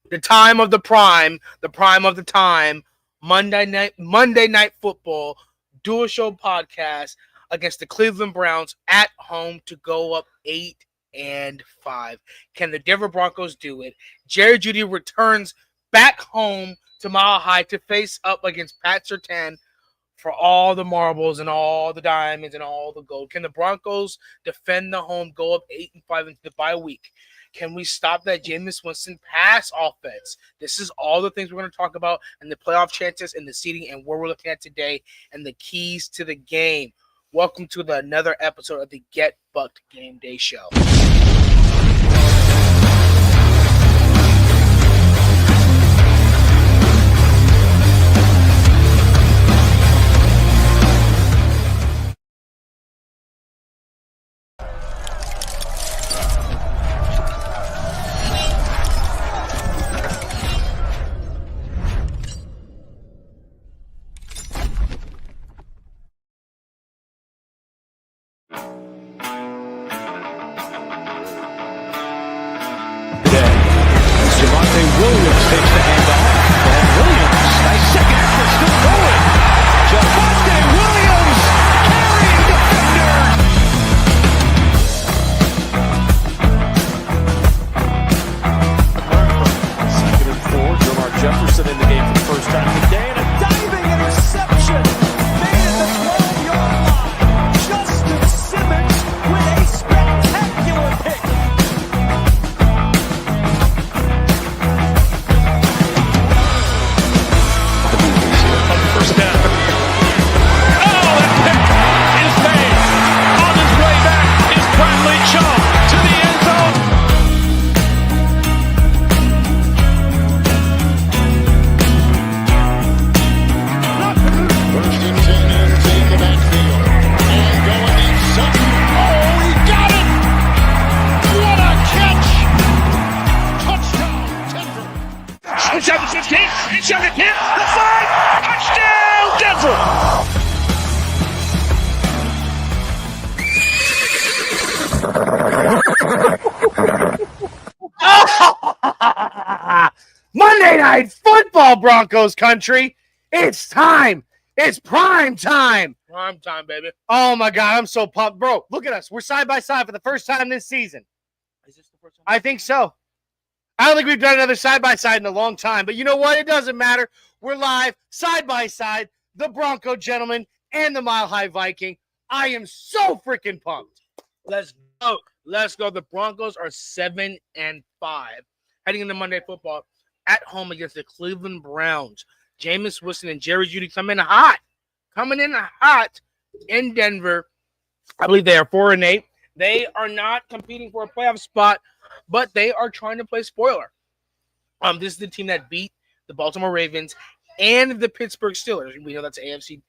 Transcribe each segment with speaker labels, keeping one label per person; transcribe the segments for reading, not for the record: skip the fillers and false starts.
Speaker 1: the time of the prime of the time, Monday night football, dual show podcast against the Cleveland Browns at home to go up 8-5. Can the Denver Broncos do it? Jerry Jeudy returns back home to Mile High to face up against Pat Surtain for all the marbles and all the diamonds and all the gold. Can the Broncos defend the home, go up 8-5 into the bye week? Can we stop that Jameis Winston pass offense? This is all the things we're going to talk about, and the playoff chances and the seeding and where we're looking at today and the keys to the game. Welcome to another episode of the Get Bucked Game Day Show. Monday Night Football, Broncos Country. It's time. It's prime time. Prime time, baby. Oh, my God. I'm so pumped. Bro, look at us. We're side by side for the first time this season. Is this the first time? I think so. I don't think we've done another side by side in a long time. But you know what? It doesn't matter. We're live, side by side, the Bronco gentleman and the Mile High Viking. I am so freaking pumped. Let's go. Let's go. The Broncos are 7-5. Heading into Monday football at home against the Cleveland Browns. Jameis Winston and Jerry Jeudy coming in hot in Denver. I believe they are 4-8. They are not competing for a playoff spot, but they are trying to play spoiler. This is the team that beat the Baltimore Ravens and the Pittsburgh Steelers. We know that's an AFC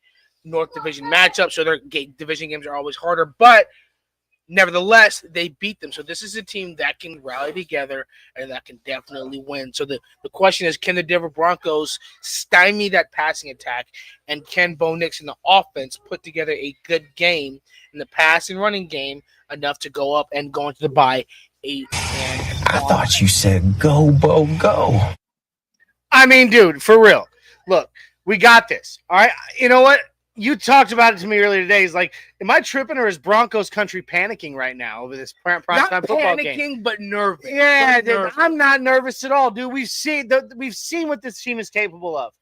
Speaker 1: North Division matchup, so their division games are always harder, but nevertheless, they beat them. So this is a team that can rally together and that can definitely win. So the question is, can the Denver Broncos stymie that passing attack? And can Bo Nix and the offense put together a good game in the pass and running game enough to go up and go into the bye 8-5?
Speaker 2: I thought you said go, Bo, go.
Speaker 1: I mean, dude, for real. Look, we got this. All right. You know what? You talked about it to me earlier today. It's like, am I tripping or is Broncos Country panicking right now over this prime time football game? Not panicking, but nervous. Yeah, dude, I'm not nervous at all, dude. We've seen what this team is capable of.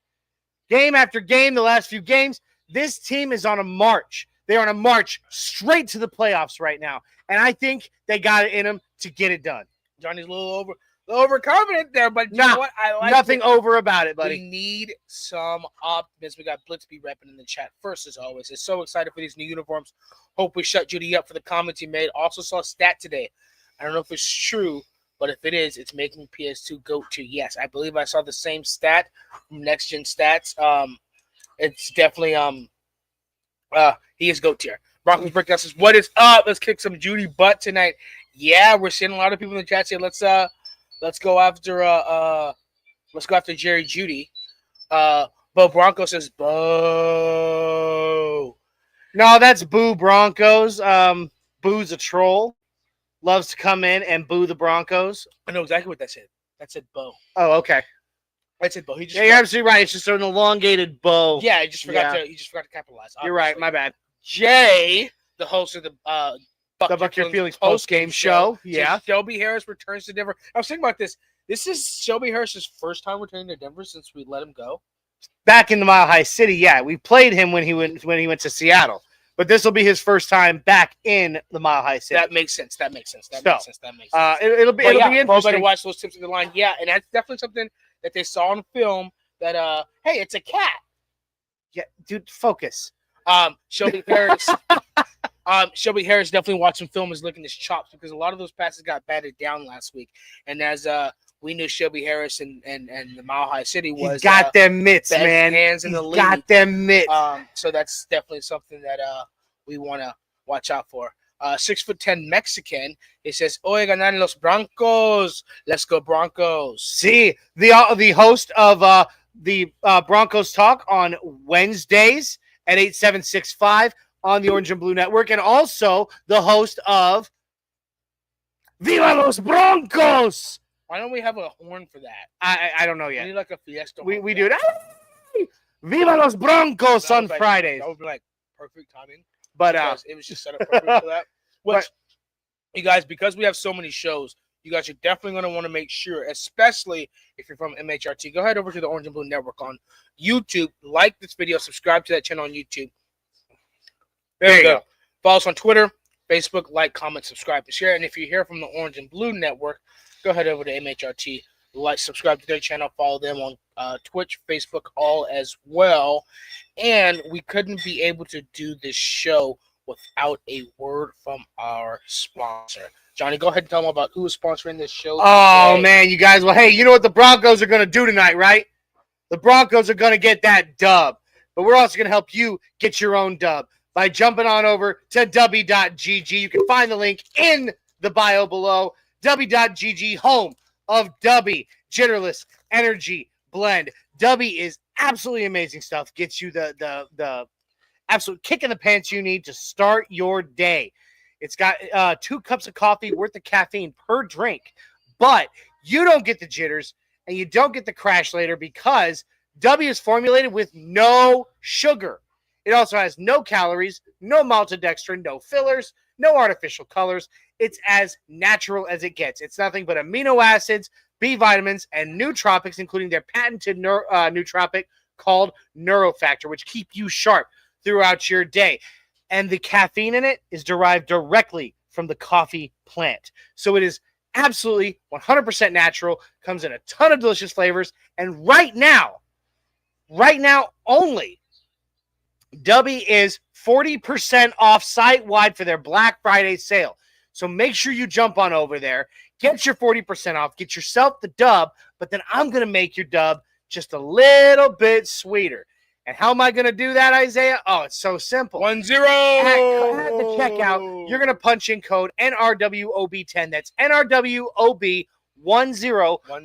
Speaker 1: Game after game, the last few games, this team is on a march. They're on a march straight to the playoffs right now, and I think they got it in them to get it done. Johnny's a little overconfident there, but you know what? I like nothing over about it, buddy. We need some optimism. We got Blitzby repping in the chat first, as always. It's so excited for these new uniforms. Hope we shut Jeudy up for the comments he made. Also saw a stat today. I don't know if it's true, but if it is, it's making PS2 GOAT to. Yes, I believe I saw the same stat from Next Gen Stats. It's definitely he is GOAT tier. Broncos Breakdown says, "What is up? Let's kick some Jeudy butt tonight." Yeah, we're seeing a lot of people in the chat say, Let's go after Jerry Jeudy. Bo Bronco says, Bo. No, that's Boo Broncos. Boo's a troll. Loves to come in and boo the Broncos. I know exactly what that said.
Speaker 3: That said Bo.
Speaker 1: Oh, okay.
Speaker 3: That said Bo.
Speaker 1: You're absolutely right. It's just an elongated bow.
Speaker 3: Yeah, he just forgot to capitalize. Obviously.
Speaker 1: You're right. My bad.
Speaker 3: Jay, the host of the
Speaker 1: Buck Your Feelings post-game show. Yeah.
Speaker 3: Shelby Harris returns to Denver. I was thinking about this. This is Shelby Harris's first time returning to Denver since we let him go.
Speaker 1: Back in the Mile High City, yeah. We played him when he went to Seattle. But this will be his first time back in the Mile High City.
Speaker 3: That makes sense. That makes sense.
Speaker 1: It'll be interesting.
Speaker 3: Better watch those tips of the line. Yeah, and that's definitely something that they saw on film that hey, it's a cat.
Speaker 1: Yeah, dude, focus.
Speaker 3: Shelby Harris. Shelby Harris definitely watching film is licking his chops because a lot of those passes got batted down last week. And as we knew Shelby Harris and the Mile High City was
Speaker 1: He's got them mitts,
Speaker 3: best
Speaker 1: man.
Speaker 3: Hands in the league.
Speaker 1: Got them mitts.
Speaker 3: So that's definitely something that we want to watch out for. 6'10" Mexican. It says, "Oye, ganan los Broncos. Let's go Broncos."
Speaker 1: See, the host of the Broncos Talk on Wednesdays at 8765 on the Orange and Blue Network, and also the host of Viva los Broncos.
Speaker 3: Why don't we have a horn for that?
Speaker 1: I don't know yet.
Speaker 3: We need like a fiesta.
Speaker 1: We do it. Viva los Broncos on Fridays.
Speaker 3: That would be like perfect timing.
Speaker 1: But
Speaker 3: it was just set up perfect for that. Which, you guys, because we have so many shows, you guys are definitely going to want to make sure, especially if you're from MHRT, go head over to the Orange and Blue Network on YouTube. Like this video. Subscribe to that channel on YouTube. There you go. Follow us on Twitter, Facebook, like, comment, subscribe, and share. And if you're here from the Orange and Blue Network, go head over to MHRT, like, subscribe to their channel, follow them on Twitch, Facebook, all as well. And we couldn't be able to do this show without a word from our sponsor. Johnny, go ahead and tell them about who is sponsoring this show.
Speaker 1: Oh, man, you guys. Well, hey, you know what the Broncos are going to do tonight, right? The Broncos are going to get that dub. But we're also going to help you get your own dub by jumping on over to w.gg. You can find the link in the bio below. W.gg, home of Dubby Jitterless Energy Blend. Dubby is absolutely amazing stuff. Gets you the absolute kick in the pants you need to start your day. It's got 2 cups of coffee worth of caffeine per drink. But you don't get the jitters and you don't get the crash later because Dubby is formulated with no sugar. It also has no calories, no maltodextrin, no fillers, no artificial colors. It's as natural as it gets. It's nothing but amino acids, B vitamins, and nootropics, including their patented nootropic called Neurofactor, which keep you sharp throughout your day. And the caffeine in it is derived directly from the coffee plant. So it is absolutely 100% natural, comes in a ton of delicious flavors. And right now only, Dubby is 40% off site-wide for their Black Friday sale. So make sure you jump on over there, get your 40% off, get yourself the dub, but then I'm going to make your dub just a little bit sweeter. And how am I going to do that, Isaiah? Oh, it's so simple.
Speaker 3: 10.
Speaker 1: At the checkout, you're going to punch in code NRWOB10. That's NRWOB10.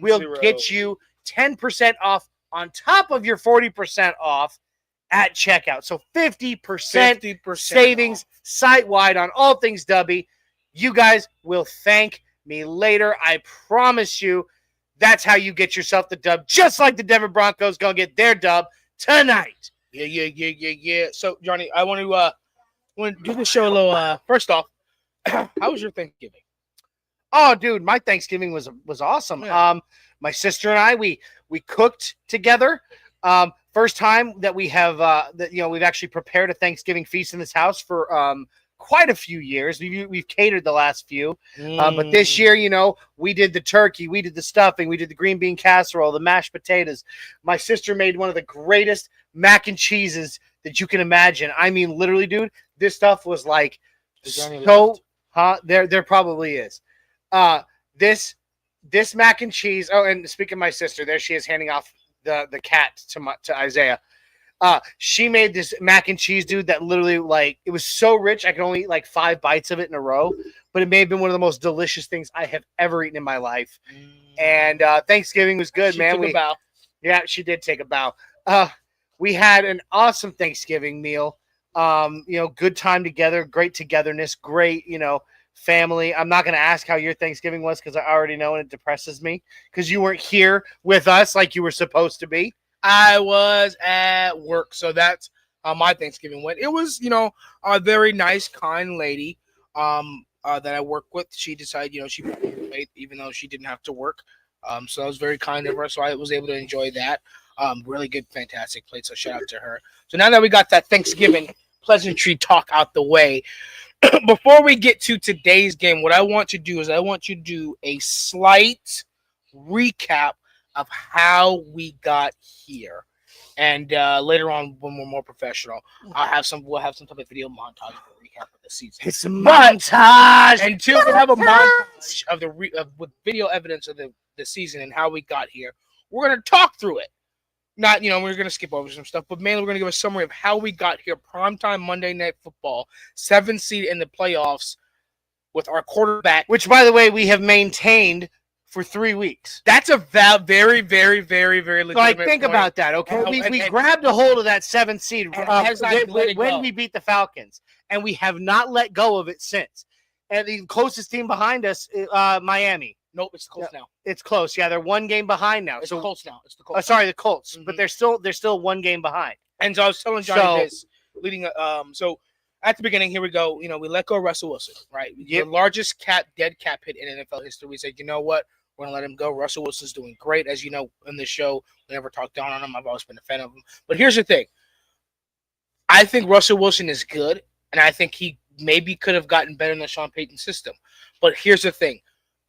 Speaker 1: We'll get you 10% off on top of your 40% off at checkout. So 50% savings site-wide on all things Dubby. You guys will thank me later. I promise you that's how you get yourself the dub, just like the Denver Broncos going to get their dub tonight.
Speaker 3: Yeah. So, Johnny, I want to do the show a little. First off, how was your Thanksgiving?
Speaker 1: Oh, dude, my Thanksgiving was awesome.
Speaker 3: Yeah.
Speaker 1: My sister and I, we cooked together. First time that we have we've actually prepared a Thanksgiving feast in this house for quite a few years. We've catered the last few, but this year, we did the turkey, we did the stuffing, we did the green bean casserole, the mashed potatoes. My sister made one of the greatest mac and cheeses that you can imagine. I mean, literally, dude, this stuff was like so. There probably is. This mac and cheese. Oh, and speaking of my sister, there she is handing off the cat to Isaiah. She made this mac and cheese, dude, that literally, like, it was so rich I could only eat like 5 bites of it in a row, but it may have been one of the most delicious things I have ever eaten in my life. And Thanksgiving was good, man.
Speaker 3: Took a bow.
Speaker 1: Yeah, she did take a bow. We had an awesome Thanksgiving meal. Good time together, great togetherness, great, family. I'm not going to ask how your Thanksgiving was because I already know and it depresses me because you weren't here with us like you were supposed to be.
Speaker 3: I was at work, so that's how my Thanksgiving went. It was, a very nice, kind lady that I work with. She decided, she paid even though she didn't have to work. So that was very kind of her. So I was able to enjoy that. Really good, fantastic plate. So shout out to her. So now that we got that Thanksgiving pleasantry talk out the way, before we get to today's game, what I want to do is I want you to do a slight recap of how we got here. And later on, when we're more professional, we'll have some type of video montage for recap of the season.
Speaker 1: It's a montage.
Speaker 3: Until we have a montage of with video evidence of the season and how we got here, we're gonna talk through it. Not, we're gonna skip over some stuff, but mainly we're gonna give a summary of how we got here. Primetime Monday Night Football, 7th seed in the playoffs, with our quarterback,
Speaker 1: which, by the way, we have maintained for 3 weeks.
Speaker 3: That's a very, very, very, very legitimate
Speaker 1: So think about that, okay? We grabbed a hold of that 7th seed when we beat the Falcons, and we have not let go of it since. And the closest team behind us, Miami.
Speaker 3: Nope, it's close now.
Speaker 1: It's close. Yeah, they're 1 game behind now.
Speaker 3: It's
Speaker 1: so
Speaker 3: close now. It's the Colts.
Speaker 1: Sorry, the Colts.
Speaker 3: Mm-hmm.
Speaker 1: But they're still 1 game behind.
Speaker 3: And so I was telling Johnny this leading. So at the beginning, here we go. We let go of Russell Wilson, right?
Speaker 1: Yep.
Speaker 3: The largest dead cap hit in NFL history. We said, you know what? We're gonna let him go. Russell Wilson's doing great, as you know, in the show. We never talked down on him. I've always been a fan of him. But here's the thing. I think Russell Wilson is good, and I think he maybe could have gotten better in the Sean Payton system. But here's the thing.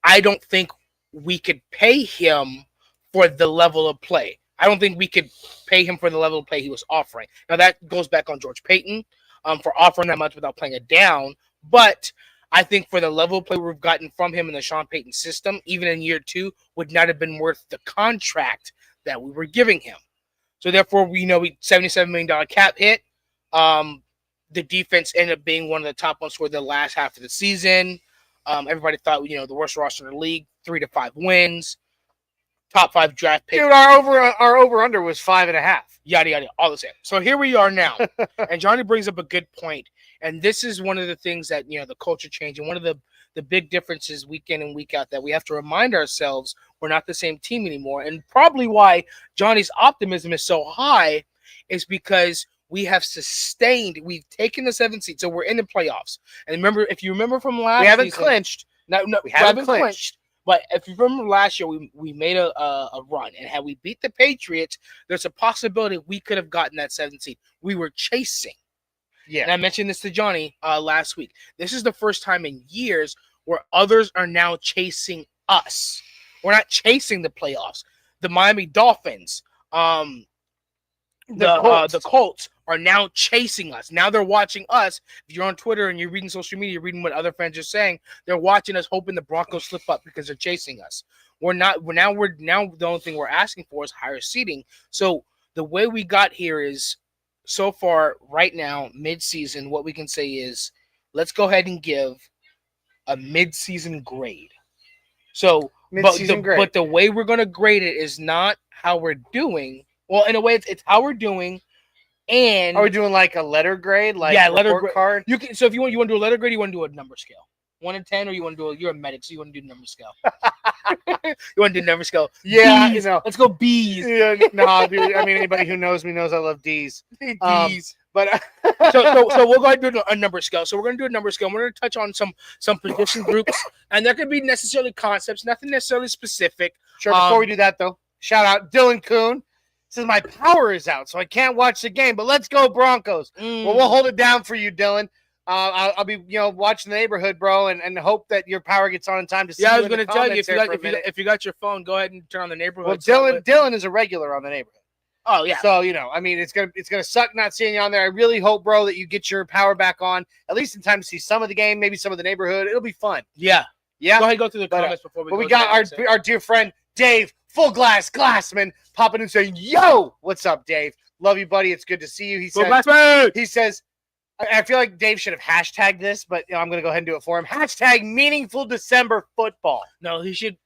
Speaker 3: I don't think we could pay him for the level of play. I don't think we could pay him for the level of play he was offering. Now, that goes back on George Payton for offering that much without playing it down. But I think for the level of play we've gotten from him in the Sean Payton system, even in year 2, would not have been worth the contract that we were giving him. So, therefore, we $77 million cap hit. The defense ended up being one of the top ones for the last half of the season. Everybody thought, the worst roster in the league, 3 to 5 wins, top 5 draft pick.
Speaker 1: Dude, our over-under was 5.5.
Speaker 3: Yada, yada, all the same. So here we are now. And Johnny brings up a good point. And this is one of the things that, the culture change. And one of the big differences week in and week out that we have to remind ourselves we're not the same team anymore. And probably why Johnny's optimism is so high is because we have we've taken the 7th seed, so we're in the playoffs. And remember, if you remember from last
Speaker 1: season, we haven't
Speaker 3: season,
Speaker 1: clinched.
Speaker 3: No, we haven't clinched. But if you remember last year, we made a run, and had we beat the Patriots, there's a possibility we could have gotten that 7th seed. We were chasing.
Speaker 1: Yeah.
Speaker 3: And I mentioned this to Johnny last week. This is the first time in years where others are now chasing us. We're not chasing the playoffs. The Miami Dolphins, the Colts are now chasing us. Now they're watching us. If you're on Twitter and you're reading social media, you're reading what other fans are saying, they're watching us, hoping the Broncos slip up because they're chasing us. We're not. Now the only thing we're asking for is higher seeding. So the way we got here is, so far right now, mid-season, what we can say is, let's go ahead and give a mid-season grade. So, but the way we're going to grade it is not how we're doing. Well, in a way, it's how we're doing. And
Speaker 1: are we doing like a letter grade? Like
Speaker 3: letter
Speaker 1: card?
Speaker 3: You can. So if you want to do a letter grade, you want to do a number scale, 1 to 10, or you want to do you're a medic, so you want to do number scale. You want to do number scale?
Speaker 1: Yeah,
Speaker 3: B's. Let's go B's.
Speaker 1: Yeah, no, dude. I mean, anybody who knows me knows I love D's.
Speaker 3: D's.
Speaker 1: But
Speaker 3: so we'll go ahead and do a number scale. So we're going to do a number scale. We're going to touch on some position groups, and there could be necessarily concepts, nothing necessarily specific.
Speaker 1: Sure. Before we do that, though, shout out Dylan Kuhn. Says my power is out, so I can't watch the game. But let's go Broncos. Well, we'll hold it down for you, Dylan. I'll be watching the neighborhood, bro, and hope that your power gets on in time to see.
Speaker 3: Yeah, I was going to tell you if you got your phone, go ahead and turn on the neighborhood.
Speaker 1: Well, Dylan is a regular on the neighborhood.
Speaker 3: Oh yeah.
Speaker 1: So I mean, it's gonna suck not seeing you on there. I really hope, bro, that you get your power back on at least in time to see some of the game, maybe some of the neighborhood. It'll be fun.
Speaker 3: Yeah.
Speaker 1: Go
Speaker 3: ahead and go through the comments before we.
Speaker 1: But we got our dear friend Dave. Full glass Glassman popping in saying, yo, what's up, Dave? Love you, buddy. It's good to see you. He says, I feel like Dave should have hashtagged this, but I'm going to go ahead and do it for him. Hashtag meaningful December football.
Speaker 3: No, he should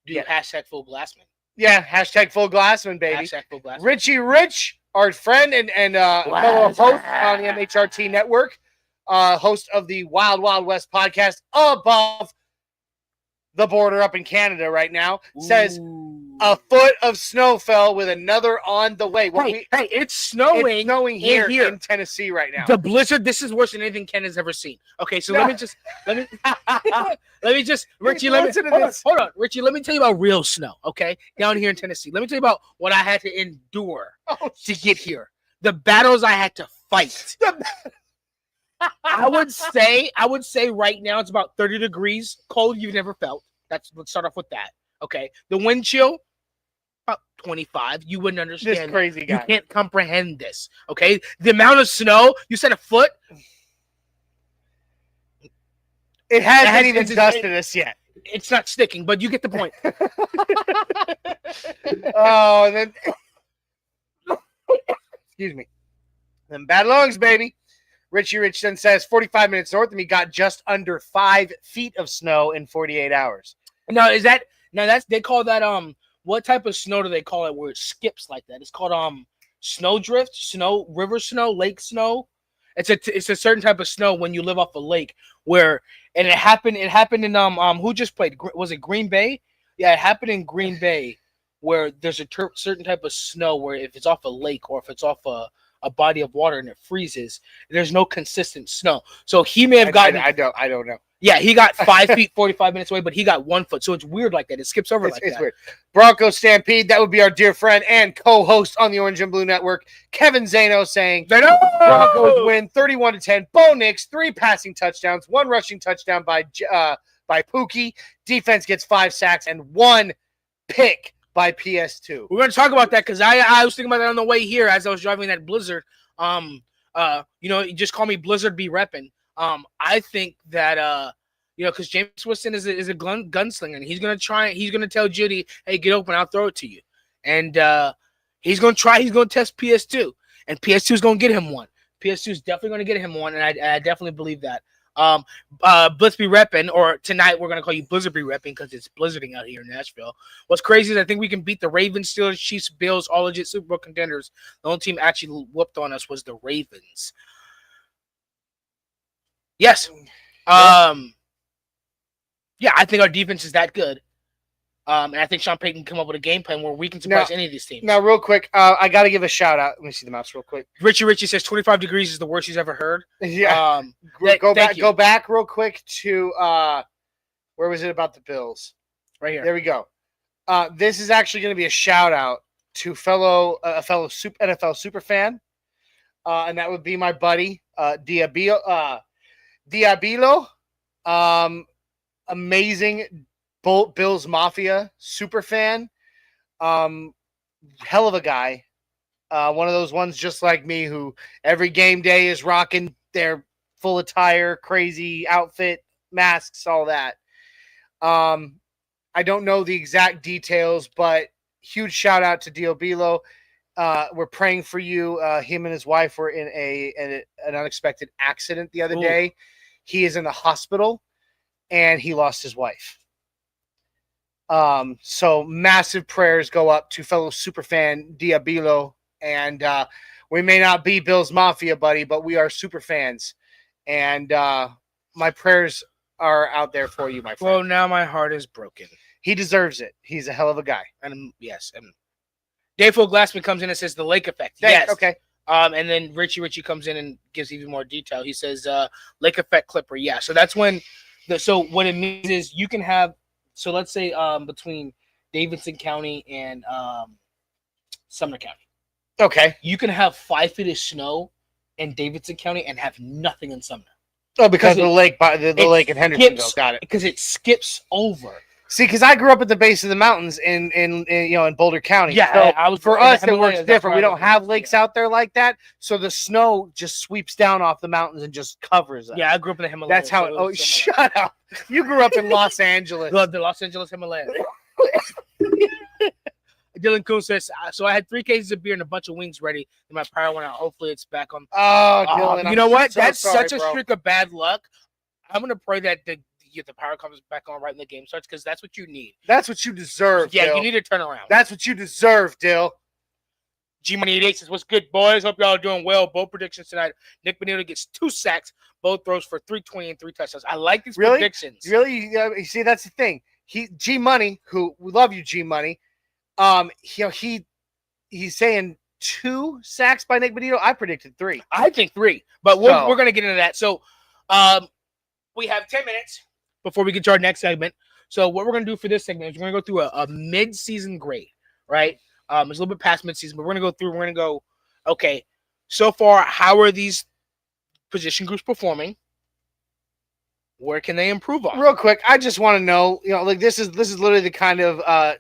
Speaker 3: do hashtag full Glassman.
Speaker 1: Yeah, hashtag full Glassman, baby.
Speaker 3: Hashtag full Glassman.
Speaker 1: Richie Rich, our friend and fellow host on the MHRT network. host of the Wild Wild West podcast above the border up in Canada right now, says a foot of snow fell with another on the way.
Speaker 3: Hey, it's snowing.
Speaker 1: It's snowing here in Tennessee right now.
Speaker 3: The blizzard. This is worse than anything Canada's ever seen. Okay, so let me just Richie. Hold on, Richie. Let me tell you about real snow. Okay, down here in Tennessee. Let me tell you about what I had to endure to get here. The battles I had to fight. I would say right now it's about 30 degrees cold you've never felt. Let's start off with that. Okay. The wind chill, about 25. You wouldn't understand.
Speaker 1: This crazy guy.
Speaker 3: You can't comprehend this. Okay. The amount of snow, you said a foot.
Speaker 1: It hasn't even dusted us yet.
Speaker 3: It's not sticking, but you get the point.
Speaker 1: Oh, and then excuse me. Then bad lungs, baby. Richie Richardson says 45 minutes north, and he got just under 5 feet of snow in 48 hours.
Speaker 3: They call that what type of snow do they call it where it skips like that? It's called snow drift, snow, river snow, lake snow. It's a certain type of snow when you live off a lake and it happened in who just played, was it Green Bay? Yeah, it happened in Green Bay where there's a certain type of snow where if it's off a lake or if it's off a body of water and it freezes, there's no consistent snow. So he may have gotten.
Speaker 1: I don't know.
Speaker 3: Yeah, he got 5 feet, 45 minutes away, but he got 1 foot. So it's weird like that. It skips over it's
Speaker 1: that. It's weird. Broncos Stampede, that would be our dear friend and co-host on the Orange and Blue Network, Kevin Zano, saying Broncos win 31-10. Bo Nix, 3 passing touchdowns, 1 rushing touchdown by Pookie. Defense gets 5 sacks and 1 pick by PS2.
Speaker 3: We're going to talk about that because I was thinking about that on the way here as I was driving that Blizzard. You just call me Blizzard be repping. I think that because James Winston is a gunslinger, and he's gonna tell Judy, hey, get open, I'll throw it to you. And he's gonna test PS2, and PS2 is gonna get him one. PS2 is definitely gonna get him one, and I definitely believe that. Blitz be repping, or tonight we're gonna call you Blizzard be repping because it's blizzarding out here in Nashville. What's crazy is I think we can beat the Ravens, Steelers, Chiefs, Bills, all legit Super Bowl contenders. The only team actually whooped on us was the Ravens. Yes. I think our defense is that good. And I think Sean Payton can come up with a game plan where we can surprise any of these teams.
Speaker 1: Now, real quick, I got to give a shout out. Let me see the mouse real quick.
Speaker 3: Richie says 25 degrees is the worst he's ever heard.
Speaker 1: Yeah. Go back real quick to where was it about the Bills?
Speaker 3: Right here.
Speaker 1: There we go. This is actually going to be a shout out to a fellow NFL super fan. And that would be my buddy, Diabilo, amazing Bills Mafia super fan, hell of a guy, one of those ones just like me who every game day is rocking their full attire, crazy outfit, masks, all that. I don't know the exact details, but huge shout out to Diabilo. We're praying for you. Him and his wife were in an unexpected accident the other day. He is in the hospital, and he lost his wife. So massive prayers go up to fellow superfan Diabilo. And we may not be Bills Mafia, buddy, but we are super fans. And my prayers are out there for you, my friend.
Speaker 3: Well, now my heart is broken.
Speaker 1: He deserves it. He's a hell of a guy.
Speaker 3: And yes. And Dave Glassman comes in and says the lake effect. Yes.
Speaker 1: Okay.
Speaker 3: And then Richie comes in and gives even more detail. He says lake effect Clipper. Yeah. So that's when so what it means is you can have, so let's say between Davidson County and Sumner County.
Speaker 1: Okay.
Speaker 3: You can have 5 feet of snow in Davidson County and have nothing in Sumner.
Speaker 1: Oh, because of the lake lake in Hendersonville. Got it.
Speaker 3: Because it skips over.
Speaker 1: See, because I grew up at the base of the mountains in Boulder County.
Speaker 3: Yeah,
Speaker 1: so for us it works different. We don't have lakes out there like that, so the snow just sweeps down off the mountains and just covers us.
Speaker 3: Yeah, I grew up in the Himalayas.
Speaker 1: That's how. Shut up! You grew up in Los Angeles.
Speaker 3: The Los Angeles Himalayas. Dylan Kuhn says, so I had 3 cases of beer and a bunch of wings ready, and my power went out. Hopefully, it's back on.
Speaker 1: Oh, Dylan,
Speaker 3: you know what? That's such a streak of bad luck. I'm gonna pray that the power comes back on right when the game starts, because that's what you need.
Speaker 1: That's what you deserve.
Speaker 3: Yeah,
Speaker 1: Dill.
Speaker 3: You need to turn around.
Speaker 1: That's what you deserve, Dill.
Speaker 3: G-Money 88 says, what's good, boys? Hope y'all are doing well. Bold predictions tonight. Nick Benito gets 2 sacks. both throws for 320 and 3 touchdowns. I like these
Speaker 1: Really?
Speaker 3: predictions.
Speaker 1: Really? You see, that's the thing. G Money, who we love you, G Money. He's saying 2 sacks by Nick Benito. I predicted 3.
Speaker 3: I think 3, but
Speaker 1: So-
Speaker 3: we're going to get into that. So, we have 10 minutes before we get to our next segment. So, what we're going to do for this segment is we're going to go through a mid-season grade, right? It's a little bit past mid-season, but we're going to go through. We're going to go, okay, so far, how are these position groups performing? Where can they improve on?
Speaker 1: Real quick, I just want to know, like this is literally the kind of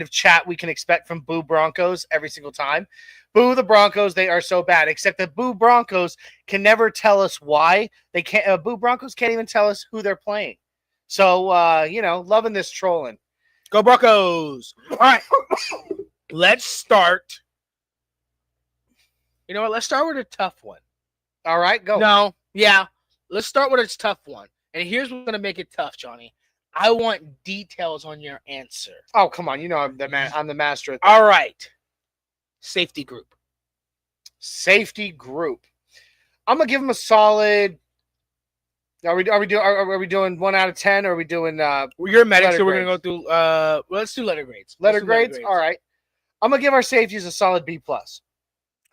Speaker 1: chat we can expect from Boo Broncos every single time. Boo the Broncos, they are so bad. Except that Boo Broncos can never tell us why. They can't. Boo Broncos can't even tell us who they're playing. So loving this trolling.
Speaker 3: Go Broncos! All right, let's start. You know what? Let's start with a tough one.
Speaker 1: All right, go.
Speaker 3: No, yeah. Let's start with a tough one. And here's what's going to make it tough, Johnny. I want details on your answer.
Speaker 1: Oh, come on. You know I'm the man. I'm the master.
Speaker 3: All right. Safety group.
Speaker 1: Safety group. I'm gonna give them a solid. Are we doing 1 out of 10? Or are we doing?
Speaker 3: You're a medic,
Speaker 1: letter
Speaker 3: so we're gonna
Speaker 1: grades?
Speaker 3: go through. Let's do letter grades.
Speaker 1: Letter
Speaker 3: Let's do
Speaker 1: grades. All right. I'm gonna give our safeties a solid B+.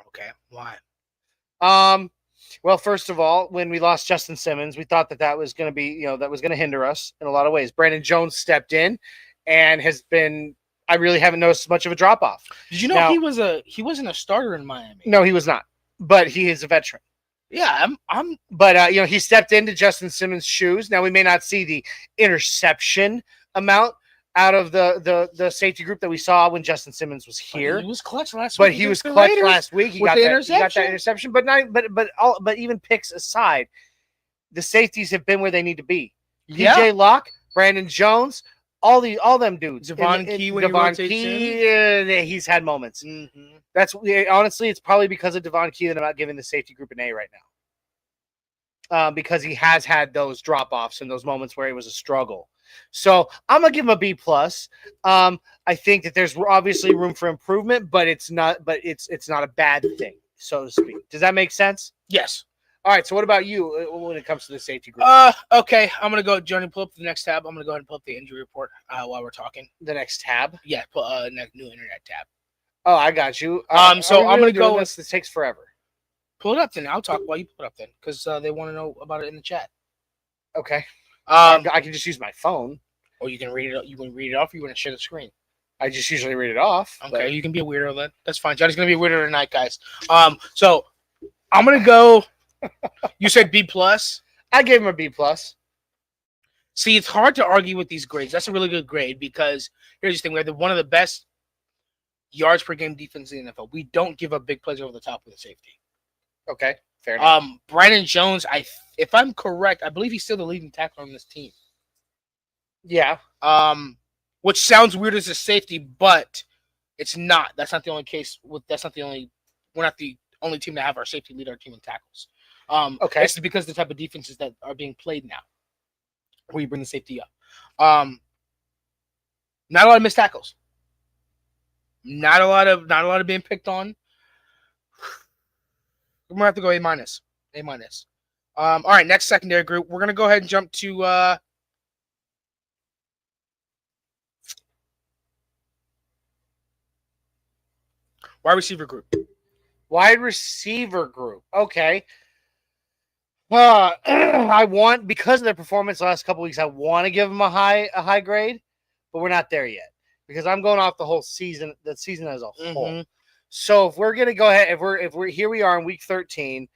Speaker 3: Okay. Why?
Speaker 1: Well, first of all, when we lost Justin Simmons, we thought that was going to be, that was going to hinder us in a lot of ways. Brandon Jones stepped in and has been. I really haven't noticed much of a drop off.
Speaker 3: Did you know
Speaker 1: Now-
Speaker 3: he wasn't a starter in Miami?
Speaker 1: No, he was not, but he is a veteran.
Speaker 3: Yeah, I'm.
Speaker 1: But he stepped into Justin Simmons' shoes. Now we may not see the interception amount out of the safety group that we saw when Justin Simmons was here.
Speaker 3: He was clutch last
Speaker 1: But
Speaker 3: week.
Speaker 1: he was
Speaker 3: against the
Speaker 1: clutch
Speaker 3: Raiders
Speaker 1: last week. He
Speaker 3: with
Speaker 1: got
Speaker 3: the
Speaker 1: that
Speaker 3: interception.
Speaker 1: interception. But even picks aside, the safeties have been where they need to be.
Speaker 3: Yeah.
Speaker 1: PJ Locke, Brandon Jones, all them dudes.
Speaker 3: Devon Key when he
Speaker 1: Devon
Speaker 3: rotates
Speaker 1: Key, he's had moments.
Speaker 3: Mm-hmm.
Speaker 1: That's honestly, it's probably because of Devon Key that I'm not giving the safety group an A right now. Because he has had those drop offs and those moments where it was a struggle. So I'm gonna give him a B+. I think that there's obviously room for improvement, but it's not a bad thing, so to speak. Does that make sense?
Speaker 3: Yes.
Speaker 1: All right. So what about you when it comes to the safety group?
Speaker 3: Okay. I'm gonna go, Johnny. Pull up the next tab. I'm gonna go ahead and pull up the injury report while we're talking.
Speaker 1: The next tab.
Speaker 3: Yeah, pull new internet tab.
Speaker 1: Oh, I got you.
Speaker 3: So
Speaker 1: are we
Speaker 3: I'm
Speaker 1: really
Speaker 3: gonna go
Speaker 1: doing this. This takes forever.
Speaker 3: Pull it up then. I'll talk while you pull it up then, because they want to know about it in the chat.
Speaker 1: Okay.
Speaker 3: I
Speaker 1: I can just use my phone.
Speaker 3: Or you can read it. You can read it off. Or you want to share the screen?
Speaker 1: I just usually read it off.
Speaker 3: Okay, you can be a weirdo then. That's fine. Johnny's gonna be a weirdo tonight, guys. So I'm gonna go. You said B+.
Speaker 1: I gave him a B+.
Speaker 3: See, it's hard to argue with these grades. That's a really good grade because here's the thing: we have one of the best yards per game defense in the NFL. We don't give up big plays over the top with the safety.
Speaker 1: Okay, fair enough.
Speaker 3: Brandon Jones, if I'm correct, I believe he's still the leading tackler on this team.
Speaker 1: Yeah.
Speaker 3: Which sounds weird as a safety, but it's not. That's not the only case. We're not the only team to have our safety lead our team in tackles.
Speaker 1: Okay.
Speaker 3: It's because of the type of defenses that are being played now, where you bring the safety up. Not a lot of missed tackles. Not a lot of being picked on. We're gonna have to go A-. A-. All right, next secondary group. We're gonna go ahead and jump to wide receiver group.
Speaker 1: Wide receiver group. Okay. I want, because of their performance the last couple weeks, I want to give them a high grade, but we're not there yet because I'm going off the whole season, the season as a whole.
Speaker 3: Mm-hmm.
Speaker 1: So if we're gonna go ahead, if we're here, we are in week 13,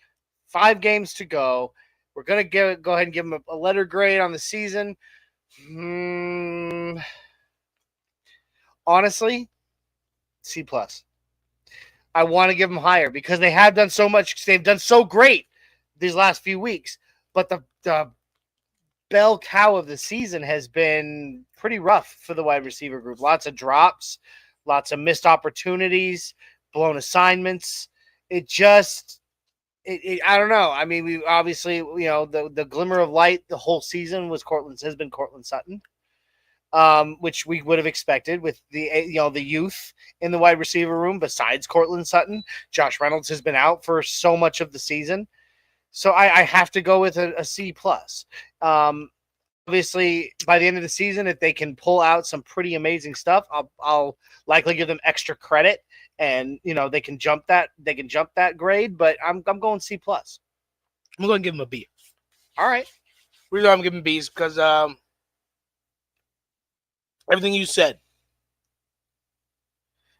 Speaker 1: 5 games to go. We're gonna go ahead and give them a letter grade on the season. Honestly, C+. I want to give them higher because they have done so much. They've done so great these last few weeks, but the bell cow of the season has been pretty rough for the wide receiver group. Lots of drops, lots of missed opportunities, blown assignments. I don't know. I mean, we obviously, the glimmer of light the whole season has been Cortland Sutton. Which we would have expected with the youth in the wide receiver room. Besides Cortland Sutton, Josh Reynolds has been out for so much of the season. So I have to go with a C plus. Obviously, by the end of the season, if they can pull out some pretty amazing stuff, I'll likely give them extra credit, and they can jump that grade. But I'm going C plus.
Speaker 3: I'm going to give them a B.
Speaker 1: All right.
Speaker 3: The reason I'm giving B's because everything you said.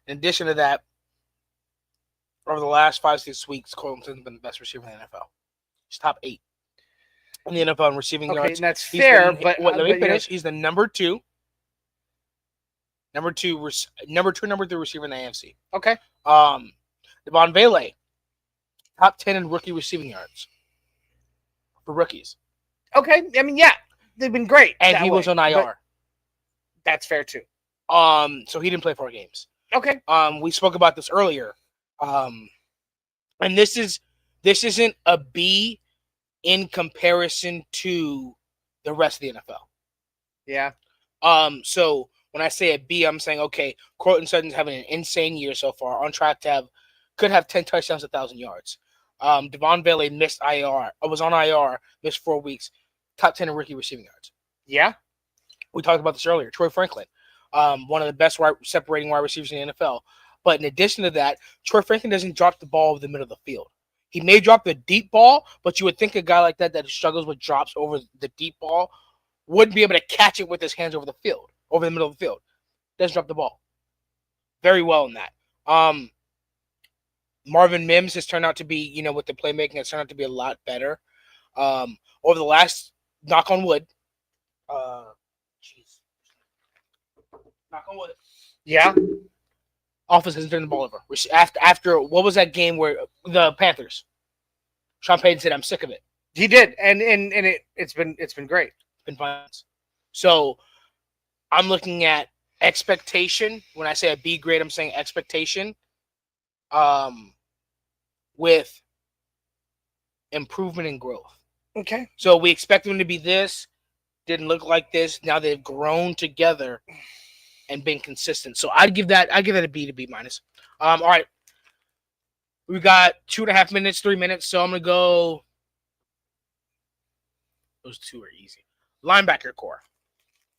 Speaker 3: In addition to that, over the last 5-6 weeks, Courtland's been the best receiver in the NFL. He's top 8 in the NFL in receiving yards.
Speaker 1: Okay, and that's fair, but
Speaker 3: let me finish. He's the number 2, number 3 receiver in the AFC.
Speaker 1: Okay.
Speaker 3: Devon Vele, top 10 in rookie receiving yards for rookies.
Speaker 1: Okay, I mean, yeah, they've been great.
Speaker 3: And he was on IR.
Speaker 1: That's fair too.
Speaker 3: So he didn't play 4 games.
Speaker 1: Okay.
Speaker 3: We spoke about this earlier. And this isn't a B in comparison to the rest of the NFL.
Speaker 1: Yeah.
Speaker 3: So when I say a B, I'm saying, okay, Courtland Sutton's having an insane year so far, on track to could have 10 touchdowns, 1,000 yards. Devon Vele missed IR. I was on IR, missed 4 weeks, top 10 in rookie receiving yards.
Speaker 1: Yeah.
Speaker 3: We talked about this earlier. Troy Franklin, one of the best separating wide receivers in the NFL. But in addition to that, Troy Franklin doesn't drop the ball over the middle of the field. He may drop the deep ball, but you would think a guy like that struggles with drops over the deep ball wouldn't be able to catch it with his hands over the middle of the field. Doesn't drop the ball. Very well in that. Marvin Mims has turned out to be, with the playmaking, has turned out to be a lot better. Over the last, knock on wood, knock on wood.
Speaker 1: Yeah.
Speaker 3: Offense hasn't turned the ball over. After what was that game where the Panthers? Sean Payton said, "I'm sick of it."
Speaker 1: He did, and it's been great.
Speaker 3: It's been fine. So I'm looking at expectation. When I say a B grade, I'm saying expectation. With improvement and growth.
Speaker 1: Okay.
Speaker 3: So we expect them to be this. Didn't look like this. Now they've grown together and been consistent. So I'd give that a B to B minus. All right. We got 2.5 minutes, 3 minutes. So I'm gonna go. Those 2 are easy. Linebacker core.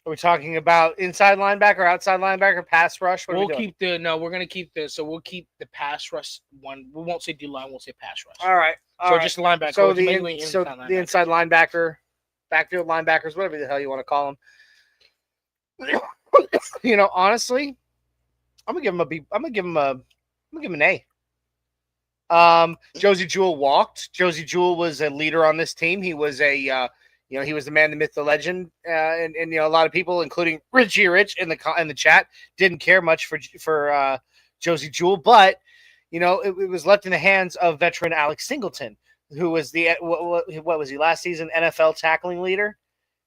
Speaker 1: Are we talking about inside linebacker, outside linebacker, pass rush?
Speaker 3: We're gonna keep the. So we'll keep the pass rush one. We won't say D line. We'll say pass rush.
Speaker 1: All right.
Speaker 3: Just linebacker.
Speaker 1: So the inside linebacker, backfield linebackers, whatever the hell you want to call them. Honestly, I'm gonna give him a B. I'm gonna give him an A. Josie Jewell walked. Josie Jewell was a leader on this team. He was he was the man, the myth, the legend, and a lot of people, including Richie Rich in the chat, didn't care much for Josie Jewell, but it was left in the hands of veteran Alex Singleton, who was what was he last season NFL tackling leader,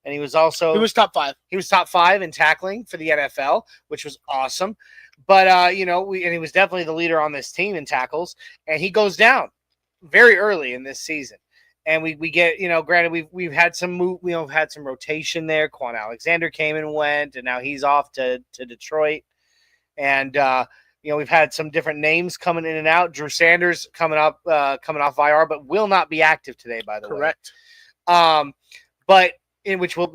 Speaker 1: and he was top 5. He was top 5 in tackling for the NFL, which was awesome. But he was definitely the leader on this team in tackles, and he goes down very early in this season. And we get, granted, we've had some had some rotation there. Quan Alexander came and went, and now he's off to Detroit. And we've had some different names coming in and out. Drew Sanders coming off IR, but will not be active today, by the way.
Speaker 3: Correct.
Speaker 1: But in which we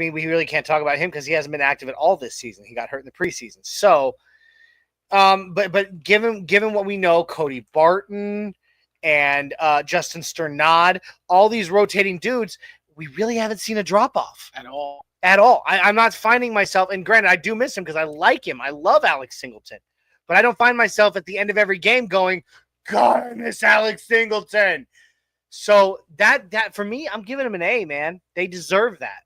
Speaker 1: really can't talk about him because he hasn't been active at all this season. He got hurt in the preseason. So, but given what we know, Cody Barton and Justin Sternad, all these rotating dudes, we really haven't seen a drop-off.
Speaker 3: At all.
Speaker 1: I'm not finding myself, and granted, I do miss him because I like him. I love Alex Singleton. But I don't find myself at the end of every game going, God, I miss Alex Singleton. So that for me, I'm giving him an A, man. They deserve that.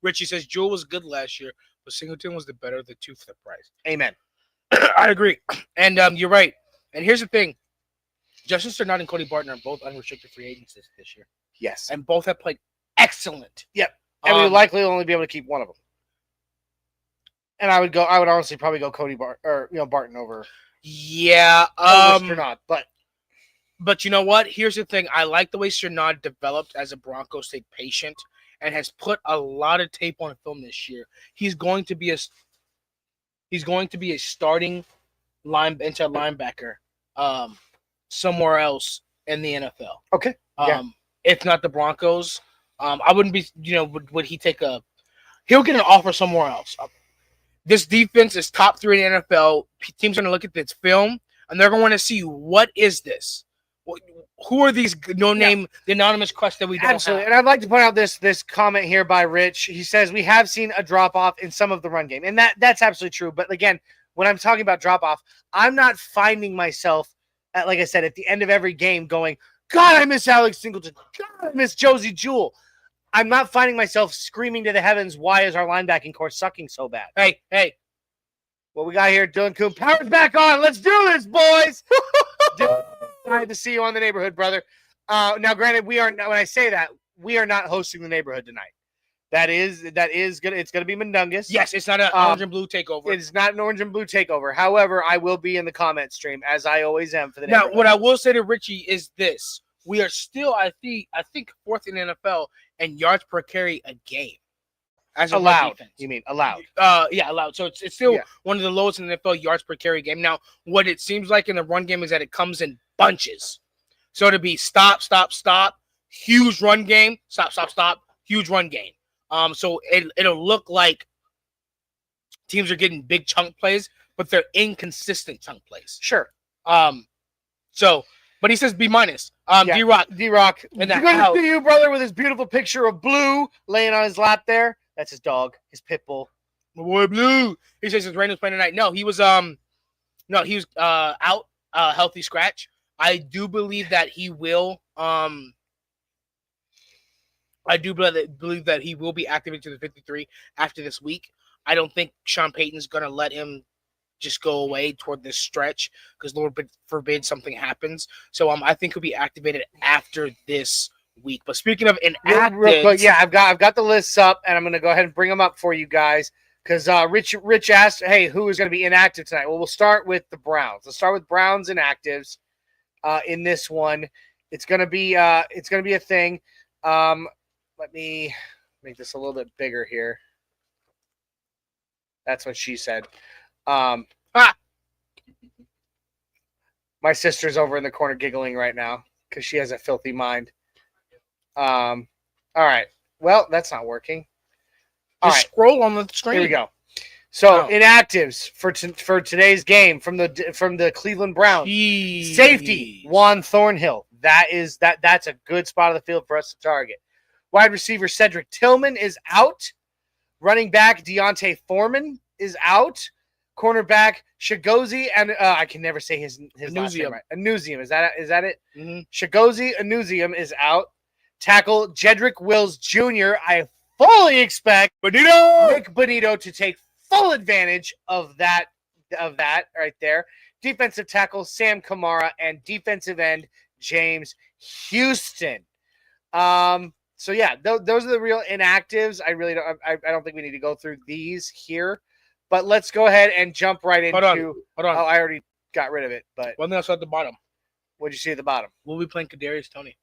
Speaker 3: Richie says Jewell was good last year, but Singleton was the better of the 2 for the price.
Speaker 1: Amen.
Speaker 3: I agree. And you're right. And here's the thing. Justin Sternad and Cody Barton are both unrestricted free agents this year.
Speaker 1: Yes.
Speaker 3: And both have played excellent.
Speaker 1: Yep. And we would likely only be able to keep one of them. And I would honestly probably go Cody Barton over.
Speaker 3: Yeah.
Speaker 1: Sternad,
Speaker 3: but you know what? Here's the thing. I like the way Sternad developed as a Bronco State patient and has put a lot of tape on film this year. He's going to be a starting inside linebacker somewhere else in the NFL.
Speaker 1: Okay. Yeah.
Speaker 3: if not the Broncos. I wouldn't be, would he take he'll get an offer somewhere else. This defense is top 3 in the NFL. Teams are going to look at this film, and they're going to want to see, what is this? Who are these the anonymous quests that we don't
Speaker 1: Absolutely.
Speaker 3: have?
Speaker 1: And I'd like to point out this comment here by Rich. He says, we have seen a drop-off in some of the run game. And that's absolutely true. But again, when I'm talking about drop-off, I'm not finding myself, like I said, at the end of every game going, God, I miss Alex Singleton. God, I miss Josie Jewell. I'm not finding myself screaming to the heavens, why is our linebacking core sucking so bad?
Speaker 3: Hey.
Speaker 1: What we got here, Dylan Coon. Power's back on. Let's do this, boys. Glad to see you on the neighborhood, brother. Now, granted, we are not, when I say that, we are not hosting the neighborhood tonight. That is gonna. It's gonna be Mundungus.
Speaker 3: Yes, it's not an orange and blue takeover.
Speaker 1: It's not an orange and blue takeover. However, I will be in the comment stream, as I always am for the
Speaker 3: Now,
Speaker 1: neighborhood.
Speaker 3: what I will say to Richie is this: we are still, I think, 4th in the NFL in yards per carry a game. As a
Speaker 1: allowed.
Speaker 3: defense.
Speaker 1: You mean allowed?
Speaker 3: Yeah, allowed. So it's still one of the lowest in the NFL yards per carry game. Now, what it seems like in the run game is that it comes in bunches. So to be stop, huge run game, stop, huge run game. So it'll look like teams are getting big chunk plays, but they're inconsistent chunk plays.
Speaker 1: Sure.
Speaker 3: But he says B-. D-Rock.
Speaker 1: D-Rock.
Speaker 3: And
Speaker 1: Good to see you, brother, with his beautiful picture of Blue laying on his lap there. That's his dog, his pit bull.
Speaker 3: My boy Blue. He says his Randall's playing tonight. No, he was out, healthy scratch. I do believe that he will. I do believe that he will be activated to the 53 after this week. I don't think Sean Payton's going to let him just go away toward this stretch because Lord forbid something happens. So I think he'll be activated after this week. But speaking of inactives,
Speaker 1: I've got the lists up, and I'm going to go ahead and bring them up for you guys because Rich asked, "Hey, who is going to be inactive tonight?" Well, we'll start with the Browns. Let's start with Browns inactives. In this one, it's going to be a thing. Let me make this a little bit bigger here. That's what she said. My sister's over in the corner giggling right now because she has a filthy mind. All right. Well, that's not working. All right.
Speaker 3: Scroll on the screen.
Speaker 1: Here we go. So inactives for today's game from the Cleveland Browns.
Speaker 3: Jeez.
Speaker 1: Safety Juan Thornhill. That's a good spot of the field for us to target. Wide receiver Cedric Tillman is out. Running back Deontay Foreman is out. Cornerback Shagozi and I can never say his last name right. Anusium. Is that it?
Speaker 3: Mm-hmm.
Speaker 1: Shagozi Anusium is out. Tackle Jedrick Wills Jr. I fully expect Nick Bonito to take full advantage of that right there. Defensive tackle Sam Kamara and defensive end James Houston. So yeah, those are the real inactives. I really don't. I don't think we need to go through these here, but let's go ahead and jump right into.
Speaker 3: Hold on.
Speaker 1: Oh, I already got rid of it. But
Speaker 3: one thing I saw at the bottom.
Speaker 1: What'd you see at the bottom?
Speaker 3: We'll be playing Kadarius Toney.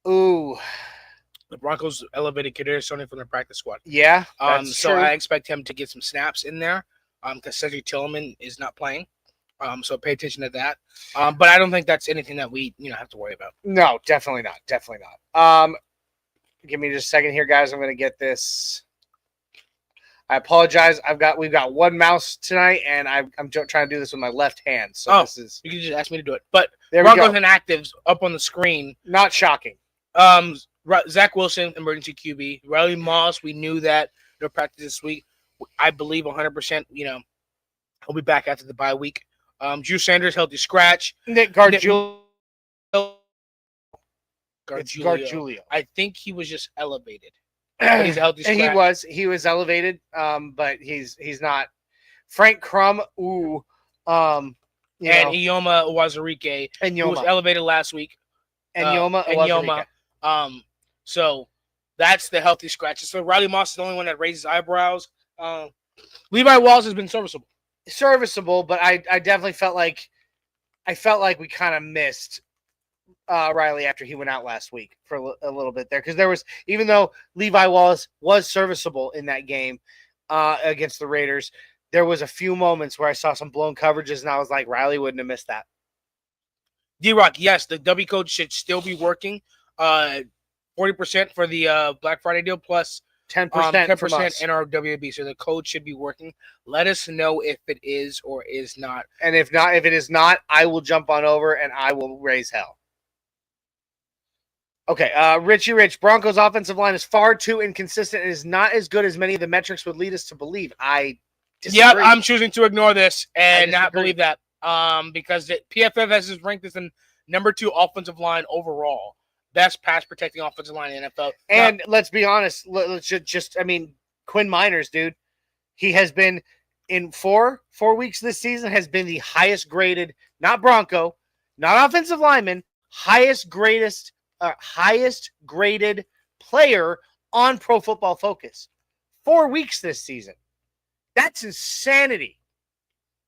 Speaker 1: Ooh.
Speaker 3: The Broncos elevated Kadarius Toney from the practice squad.
Speaker 1: Yeah.
Speaker 3: So
Speaker 1: true.
Speaker 3: I expect him to get some snaps in there. Because Cedric Tillman is not playing. So pay attention to that. But I don't think that's anything that we have to worry about.
Speaker 1: No, definitely not. Definitely not. Give me just a second here, guys. I'm gonna get this. I apologize. We've got one mouse tonight, and I'm trying to do this with my left hand. So this is.
Speaker 3: You can just ask me to do it. But
Speaker 1: there we go.
Speaker 3: Broncos inactives up on the screen.
Speaker 1: Not shocking.
Speaker 3: Zach Wilson, emergency QB. Riley Moss, we knew that. No practice this week. I believe 100%. He'll be back after the bye week. Drew Sanders, healthy scratch.
Speaker 1: Nick Gargiulo.
Speaker 3: Gargiulo. I think he was just elevated. But he's a healthy scratch.
Speaker 1: He was elevated. But he's not. Frank Crum. Ooh. And
Speaker 3: Ioma Uwazurike, who was elevated last week.
Speaker 1: Ioma.
Speaker 3: So that's the healthy scratches. So Riley Moss is the only one that raises eyebrows. Levi Wallace has been serviceable, but I definitely felt like we kind of missed Riley after he went out last week for a little bit there because there was, even though Levi Wallace was serviceable in that game against the Raiders, there was a few moments where I saw some blown coverages and I was like, Riley wouldn't have missed that. D-Rock, yes, the W code should still be working. 40% for the Black Friday deal plus
Speaker 1: 10% from us.
Speaker 3: in our WB. So the code should be working. Let us know if it is or is not.
Speaker 1: And if it is not, I will jump on over and I will raise hell. Okay, Richie Rich, Broncos offensive line is far too inconsistent and is not as good as many of the metrics would lead us to believe. I disagree.
Speaker 3: Yeah, I'm choosing to ignore this and not believe that because PFF has us ranked as the number 2 offensive line overall. Best pass protecting offensive line in the NFL.
Speaker 1: And let's be honest, Quinn Miners, dude, he has been in 4 weeks this season, has been the highest graded, not Bronco, not offensive lineman, highest graded player on Pro Football Focus. 4 weeks this season. That's insanity.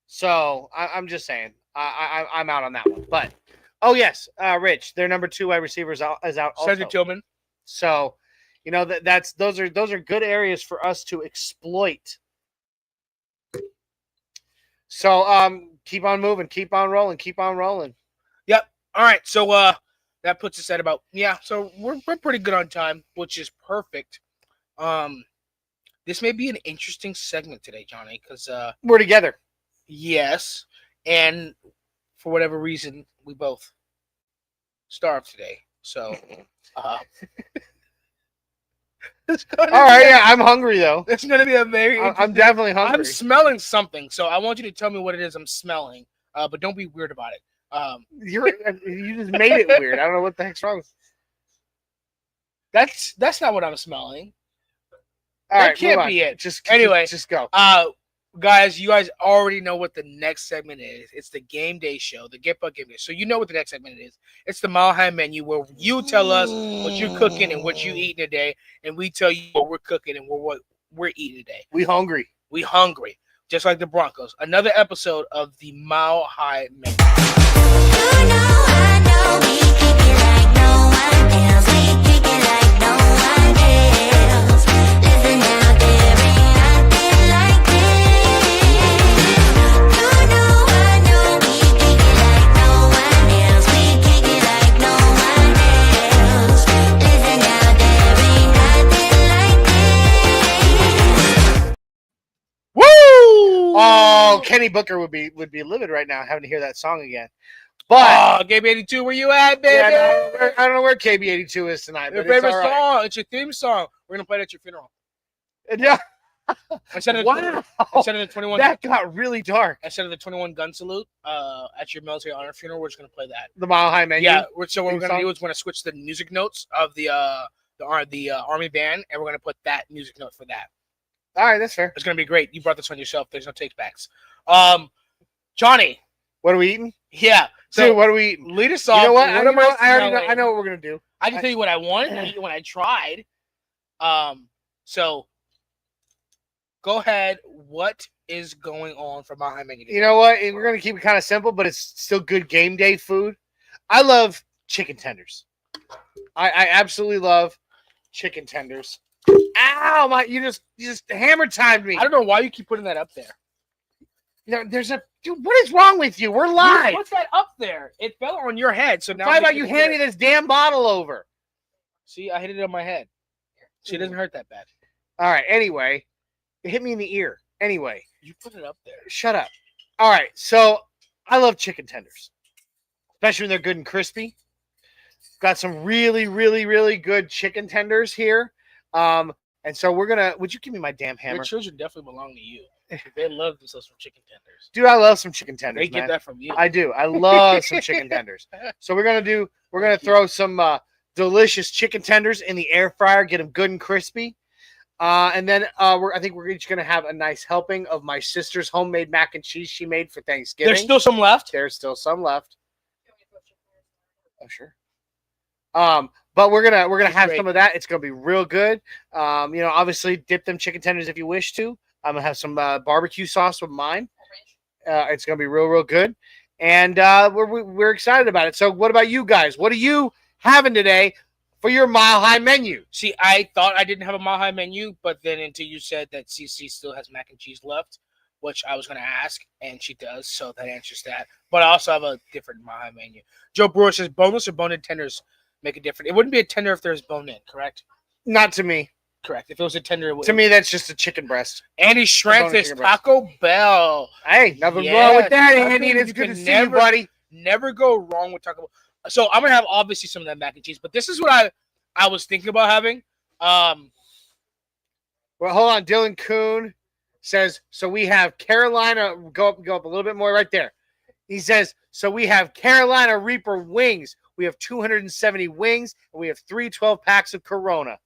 Speaker 1: So I'm just saying, I'm out on that one. But oh yes, Rich, their number 2 wide receiver is out.
Speaker 3: Cedric Tillman.
Speaker 1: So, those are good areas for us to exploit. So keep on moving, keep on rolling.
Speaker 3: Yep. All right. So that puts us at about so we're pretty good on time, which is perfect. This may be an interesting segment today, Johnny, because
Speaker 1: we're together.
Speaker 3: Yes, and for whatever reason, we both starved today. So, all
Speaker 1: right, yeah, I'm hungry though.
Speaker 3: It's going to be a very.
Speaker 1: I'm definitely hungry.
Speaker 3: I'm smelling something, so I want you to tell me what it is I'm smelling. But don't be weird about it.
Speaker 1: You just made it weird. I don't know what the heck's wrong with.
Speaker 3: That's not what I'm smelling.
Speaker 1: All
Speaker 3: that
Speaker 1: right,
Speaker 3: can't be it.
Speaker 1: Just go.
Speaker 3: Guys, you guys already know what the next segment is. It's the game day show, the Get Buck Game Day. So you know what the next segment is. It's the Mile High Menu where you tell us what you're cooking and what you eating today, and we tell you what we're cooking and what we're eating today.
Speaker 1: We hungry,
Speaker 3: just like the Broncos. Another episode of the Mile High Menu.
Speaker 4: I know we kick it like no one else. We kick it like no one else. Listen out, there ain't nothing like I know we kick it like no one else. We kick it like no one else. Listen out, there ain't nothing like
Speaker 1: Woo! Oh, Kenny Booker would be livid right now having to hear that song again. But
Speaker 3: KB82, where you at, baby?
Speaker 1: Yeah, I don't know where KB82 is tonight.
Speaker 3: Your
Speaker 1: but
Speaker 3: favorite
Speaker 1: it's all right.
Speaker 3: song. It's your theme song. We're gonna play it at your funeral.
Speaker 1: Yeah.
Speaker 3: Instead of the 21.
Speaker 1: That got really dark.
Speaker 3: Instead of the 21 gun salute at your military honor funeral, we're just gonna play that.
Speaker 1: The Mile High Menu.
Speaker 3: Yeah. So what we're gonna do is we're gonna switch the music notes of the Army band, and we're gonna put that music note for that.
Speaker 1: All right, that's fair.
Speaker 3: It's gonna be great. You brought this on yourself. There's no takes backs. Johnny.
Speaker 1: What are we eating?
Speaker 3: Yeah.
Speaker 1: So what are we eating?
Speaker 3: Lead us off.
Speaker 1: You know what?
Speaker 3: I
Speaker 1: I know what we're gonna do.
Speaker 3: I can tell you what I wanted to eat when I tried. So go ahead. What is going on for my menu today?
Speaker 1: You know what? We're gonna keep it kind of simple, but it's still good game day food. I love chicken tenders. I absolutely love chicken tenders. Ow! You just hammer timed me.
Speaker 3: I don't know why you keep putting that up there.
Speaker 1: Dude, what is wrong with you? We're live.
Speaker 3: What's that up there? It fell on your head. So now
Speaker 1: how about you hand me this damn bottle over?
Speaker 3: See, I hit it on my head. She doesn't hurt that bad.
Speaker 1: All right. Anyway, it hit me in the ear. Anyway,
Speaker 3: you put it up there.
Speaker 1: Shut up. All right. So I love chicken tenders, especially when they're good and crispy. Got some really, really, really good chicken tenders here. And so would you give me my damn hammer?
Speaker 3: Your children definitely belong to you. They love themselves some chicken tenders.
Speaker 1: Dude, I love some chicken tenders.
Speaker 3: They get that from you.
Speaker 1: I do. I love some chicken tenders. So we're gonna throw some delicious chicken tenders in the air fryer, get them good and crispy. And then I think we're each gonna have a nice helping of my sister's homemade mac and cheese she made for Thanksgiving.
Speaker 3: There's still some left.
Speaker 1: There's still some left. Oh sure. But we're gonna have some of that. It's gonna be real good. Obviously dip them chicken tenders if you wish to. I'm gonna have some barbecue sauce with mine. It's gonna be real, real good, and we're excited about it. So, what about you guys? What are you having today for your Mile High Menu?
Speaker 3: See, I thought I didn't have a Mile High Menu, but then until you said that CC still has mac and cheese left, which I was going to ask, and she does, so that answers that. But I also have a different Mahi menu. Joe Brewer says boneless or bone-in tenders make a difference. It wouldn't be a tender if there's bone-in, correct?
Speaker 1: Not to me.
Speaker 3: Correct. If it was a tender, it would.
Speaker 1: To me, that's just a chicken breast.
Speaker 3: Andy Schrantz says Taco Bell.
Speaker 1: Hey, nothing
Speaker 3: Yeah,
Speaker 1: wrong with that,
Speaker 3: Taco
Speaker 1: Andy.
Speaker 3: Bell,
Speaker 1: It's
Speaker 3: you
Speaker 1: good to
Speaker 3: can
Speaker 1: see you, buddy.
Speaker 3: Never go wrong with Taco Bell. So I'm going to have obviously some of that mac and cheese, but this is what I was thinking about having.
Speaker 1: Well, hold on. Dylan Kuhn says, so we have Carolina. Go up a little bit more right there. He says, so we have Carolina Reaper wings. We have 270 wings, and we have 3 12-packs of Corona.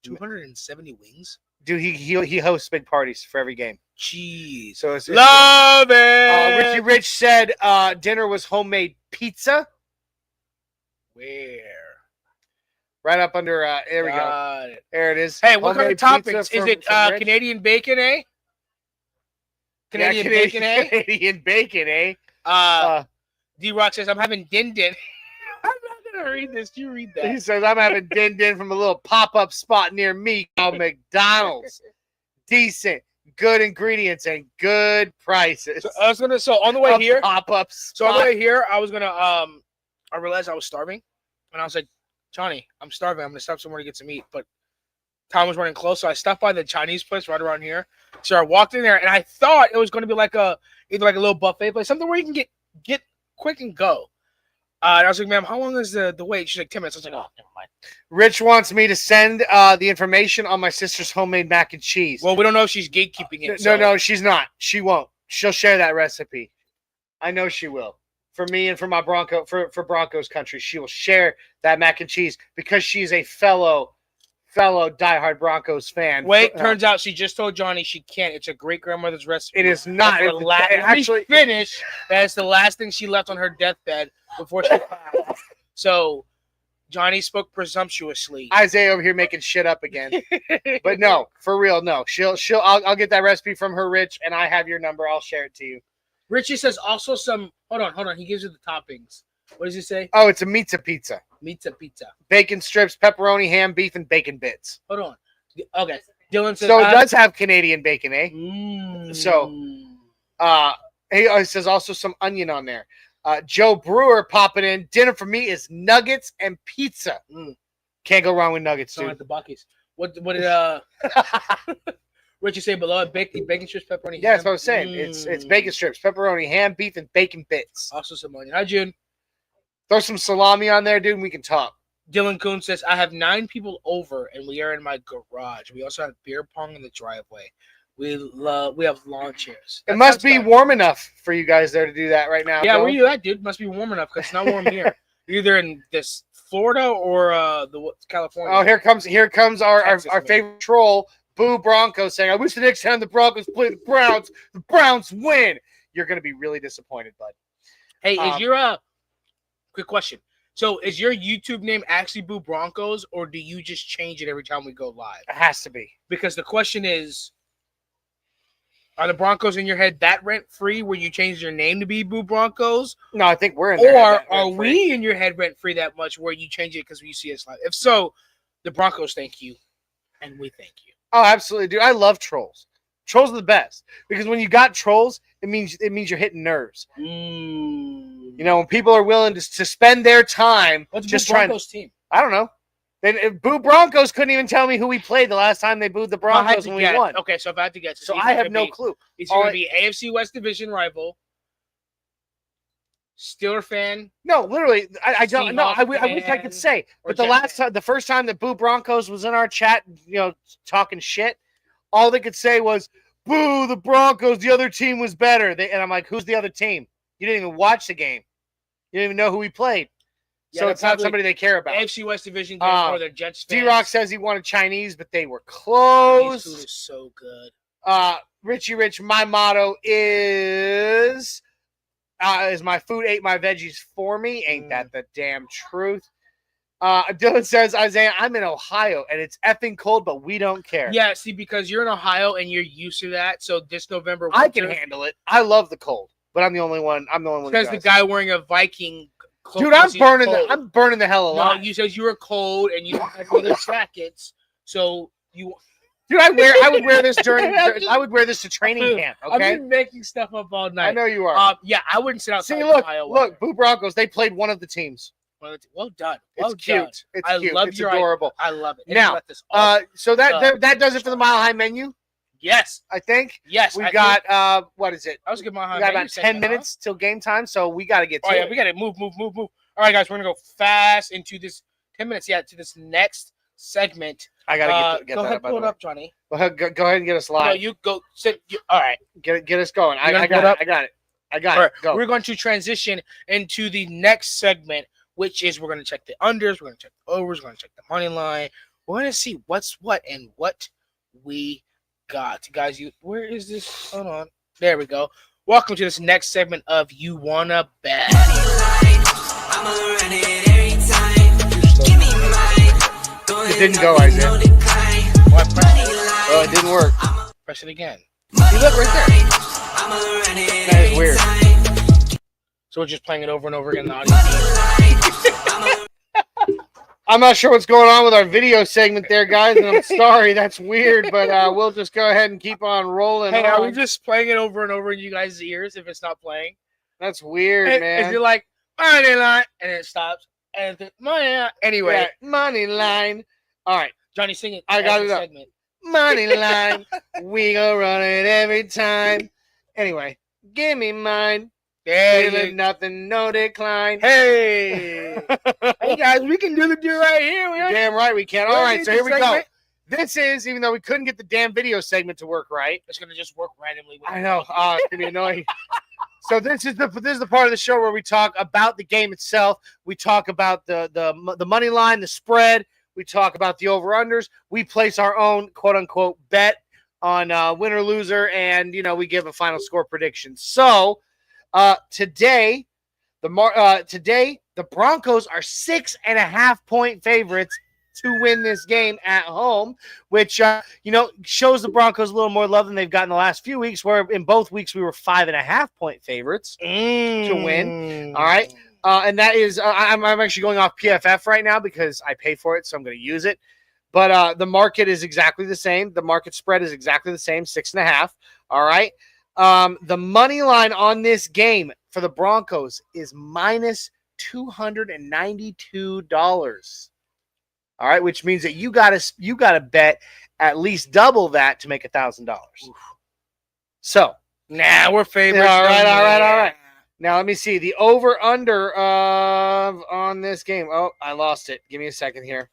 Speaker 3: 270 wings?
Speaker 1: Dude, he hosts big parties for every game.
Speaker 3: Jeez.
Speaker 1: So it's
Speaker 3: Love it.
Speaker 1: Richie Rich said dinner was homemade pizza.
Speaker 3: Where?
Speaker 1: Right up under, there we go. There it is.
Speaker 3: Hey, what kind of
Speaker 1: Homemade
Speaker 3: toppings?
Speaker 1: pizza
Speaker 3: Is it
Speaker 1: from Rich.
Speaker 3: Canadian bacon, eh? Canadian bacon, eh?
Speaker 1: Canadian bacon, eh?
Speaker 3: D-Rock says, I'm having din-din. I'm not going to read this. You read that.
Speaker 1: He says, I'm having din-din from a little pop-up spot near me called McDonald's. Decent, good ingredients, and good prices.
Speaker 3: So on the way here,
Speaker 1: pop-up
Speaker 3: so on the
Speaker 1: spot.
Speaker 3: way here, I was going to, I realized I was starving. And I was like, Johnny, I'm starving. I'm going to stop somewhere to get some meat. But time was running close, so I stopped by the Chinese place right around here. So I walked in there, and I thought it was going to be like either like a little buffet place, something where you can get quick and go. And I was like, ma'am, how long is the wait? She's like, 10 minutes. I was like, oh, never mind.
Speaker 1: Rich wants me to send the information on my sister's homemade mac and cheese.
Speaker 3: Well, we don't know if she's gatekeeping it.
Speaker 1: No, she's not. She won't. She'll share that recipe. I know she will. For me and for my for Broncos Country, she will share that mac and cheese because she's a fellow diehard Broncos fan.
Speaker 3: Wait, turns out she just told Johnny she can't. It's a great grandmother's recipe.
Speaker 1: It is not.
Speaker 3: Actually, finish. That's the last thing she left on her deathbed before she passed. So Johnny spoke presumptuously.
Speaker 1: Isaiah over here making shit up again. But no, for real, no. I'll get that recipe from her, Rich, and I have your number. I'll share it to you.
Speaker 3: Richie says also some. Hold on. He gives you the toppings. What does he say?
Speaker 1: Oh, it's a pizza.
Speaker 3: Pizza.
Speaker 1: Bacon strips, pepperoni, ham, beef, and bacon bits.
Speaker 3: Hold on. Okay. Dylan says.
Speaker 1: So it does have Canadian bacon, eh? So, he says also some onion on there. Joe Brewer popping in. Dinner for me is nuggets and pizza. Can't go wrong with nuggets, dude.
Speaker 3: Like the Buckies. What did Richie say below it? Bacon strips, pepperoni.
Speaker 1: Yeah, that's what I was saying. It's bacon strips, pepperoni, ham, beef, and bacon bits.
Speaker 3: Also some onion. Hi, June.
Speaker 1: Throw some salami on there, dude, and we can talk.
Speaker 3: Dylan Kuhn says, I have 9 people over, and we are in my garage. We also have beer pong in the driveway. We have lawn chairs.
Speaker 1: It must be warm enough for you guys there to do that right now.
Speaker 3: Yeah, where you at, dude? Must be warm enough because it's not warm here. Either in this Florida or California.
Speaker 1: Oh, here comes our favorite troll, Boo Broncos, saying, I wish the next time the Broncos play the Browns win. You're going to be really disappointed, bud.
Speaker 3: Hey, is your quick question. So is your YouTube name actually Boo Broncos, or do you just change it every time we go live?
Speaker 1: It has to be.
Speaker 3: Because the question is, are the Broncos in your head that rent-free where you changed your name to be Boo Broncos?
Speaker 1: No, I think we're in there.
Speaker 3: Or are we in your head rent-free that much where you change it because you see us live? If so, the Broncos thank you, and we thank you.
Speaker 1: Oh, absolutely, dude. I love trolls. Trolls are the best because when you got trolls, it means you're hitting nerves. You know, when people are willing to spend their time
Speaker 3: What's
Speaker 1: just
Speaker 3: Boo
Speaker 1: trying.
Speaker 3: Broncos team?
Speaker 1: I don't know. Boo Broncos couldn't even tell me who we played the last time they booed the Broncos when we won.
Speaker 3: Okay, so if I had to guess,
Speaker 1: So I have no clue.
Speaker 3: Is he going to be AFC West Division rival? Steeler fan?
Speaker 1: No, literally, I don't know. I wish I could say, but the first time that Boo Broncos was in our chat, talking shit, all they could say was, "Boo the Broncos, the other team was better." And I'm like, "Who's the other team? You didn't even watch the game. You didn't even know who we played."
Speaker 3: Yeah,
Speaker 1: so it's not somebody they care about.
Speaker 3: AFC West Division game or the Jets fans.
Speaker 1: D-Rock says he wanted Chinese, but they were closed.
Speaker 3: Chinese food is so good.
Speaker 1: Richie Rich, my motto is my food ate my veggies for me. Ain't that the damn truth? Dylan says, Isaiah, I'm in Ohio, and it's effing cold, but we don't care.
Speaker 3: Yeah, see, because you're in Ohio and you're used to that, so this November
Speaker 1: I can handle it. I love the cold, but I'm the only one.
Speaker 3: Because the guy wearing a Viking clothes.
Speaker 1: Dude, I'm burning the hell alive.
Speaker 3: No, you said you were cold and you had other jackets, so you.
Speaker 1: Dude, I would wear this I would wear this to training camp.
Speaker 3: I've
Speaker 1: Okay,
Speaker 3: been making stuff up all night.
Speaker 1: I know you are.
Speaker 3: Yeah, I wouldn't sit outside.
Speaker 1: See, look,
Speaker 3: Iowa.
Speaker 1: Boo Broncos. They played one of the teams.
Speaker 3: Well done.
Speaker 1: It's
Speaker 3: Well
Speaker 1: cute.
Speaker 3: done.
Speaker 1: It's
Speaker 3: I
Speaker 1: cute.
Speaker 3: love
Speaker 1: it's
Speaker 3: your
Speaker 1: adorable.
Speaker 3: I love it. And
Speaker 1: Now,
Speaker 3: you let this all-
Speaker 1: so that does it for the Mile High menu.
Speaker 3: yes,
Speaker 1: I think
Speaker 3: yes.
Speaker 1: we
Speaker 3: I
Speaker 1: got
Speaker 3: think-
Speaker 1: what is it?
Speaker 3: I was good.
Speaker 1: We got about 10 minutes till game time, so we got to get to
Speaker 3: Oh yeah,
Speaker 1: it.
Speaker 3: we got to move. All right, guys, we're gonna go fast into this 10 minutes. Yeah, to this next segment.
Speaker 1: I got to get
Speaker 3: Go
Speaker 1: that
Speaker 3: ahead,
Speaker 1: up. By
Speaker 3: pull
Speaker 1: the
Speaker 3: it
Speaker 1: way.
Speaker 3: up, Johnny.
Speaker 1: Go ahead and get us
Speaker 3: No,
Speaker 1: live.
Speaker 3: you go sit. All right.
Speaker 1: Get us going.
Speaker 3: You gonna
Speaker 1: I
Speaker 3: pull it
Speaker 1: got
Speaker 3: up?
Speaker 1: it. I got it. I got
Speaker 3: All
Speaker 1: it.
Speaker 3: right.
Speaker 1: Go.
Speaker 3: We're going to transition into the next segment, which is we're going to check the unders, we're going to check the overs, we're going to check the money line. We're going to see what's what and what we got. Guys, where is this? Hold on. There we go. Welcome to this next segment of You Wanna Bet.
Speaker 1: It didn't go, Isaiah.
Speaker 3: What?
Speaker 1: Oh, it didn't work.
Speaker 3: Press it again.
Speaker 1: See, look right there. That is weird.
Speaker 3: So we're just playing it over and over again in the audio.
Speaker 1: I'm not sure what's going on with our video segment there, guys, and I'm sorry. That's weird, but we'll just go ahead and keep on rolling.
Speaker 3: Hey, are we
Speaker 1: on.
Speaker 3: just playing it over and over in you guys' ears if it's not playing?
Speaker 1: That's weird,
Speaker 3: If
Speaker 1: man.
Speaker 3: you're like, money line, and it stops, and it's money line. Anyway,
Speaker 1: Yeah, money line. All right,
Speaker 3: Johnny, sing it.
Speaker 1: I got
Speaker 3: as
Speaker 1: it
Speaker 3: a
Speaker 1: up.
Speaker 3: segment.
Speaker 1: money line. We go run it every time. Anyway, give me mine.
Speaker 3: There
Speaker 1: Feeling
Speaker 3: you
Speaker 1: nothing, no decline.
Speaker 3: Hey, hey guys, we can do right here. We
Speaker 1: Damn right we can.
Speaker 3: we
Speaker 1: All
Speaker 3: don't
Speaker 1: right,
Speaker 3: need
Speaker 1: so
Speaker 3: the
Speaker 1: here we go.
Speaker 3: segment.
Speaker 1: This is, even though we couldn't get the damn video segment to work right.
Speaker 3: It's gonna just work randomly.
Speaker 1: I know. It's gonna be annoying. So this is the part of the show where we talk about the game itself. We talk about the money line, the spread. We talk about the over-unders. We place our own quote-unquote bet on win or loser, and we give a final score prediction. So today the Broncos are 6.5 point favorites to win this game at home, which shows the Broncos a little more love than they've gotten the last few weeks, where in both weeks we were 5.5 point favorites to win. All right. And that is, I'm actually going off PFF right now because I pay for it, so I'm going to use it. But the market is exactly the same. The market spread is exactly the same, 6.5. All right. The money line on this game for the Broncos is minus $292. All right, which means that you got to bet at least double that to make $1,000. So,
Speaker 3: we're favorites.
Speaker 1: all right. Now let me see the over under on this game. Oh, I lost it. Give me a second here.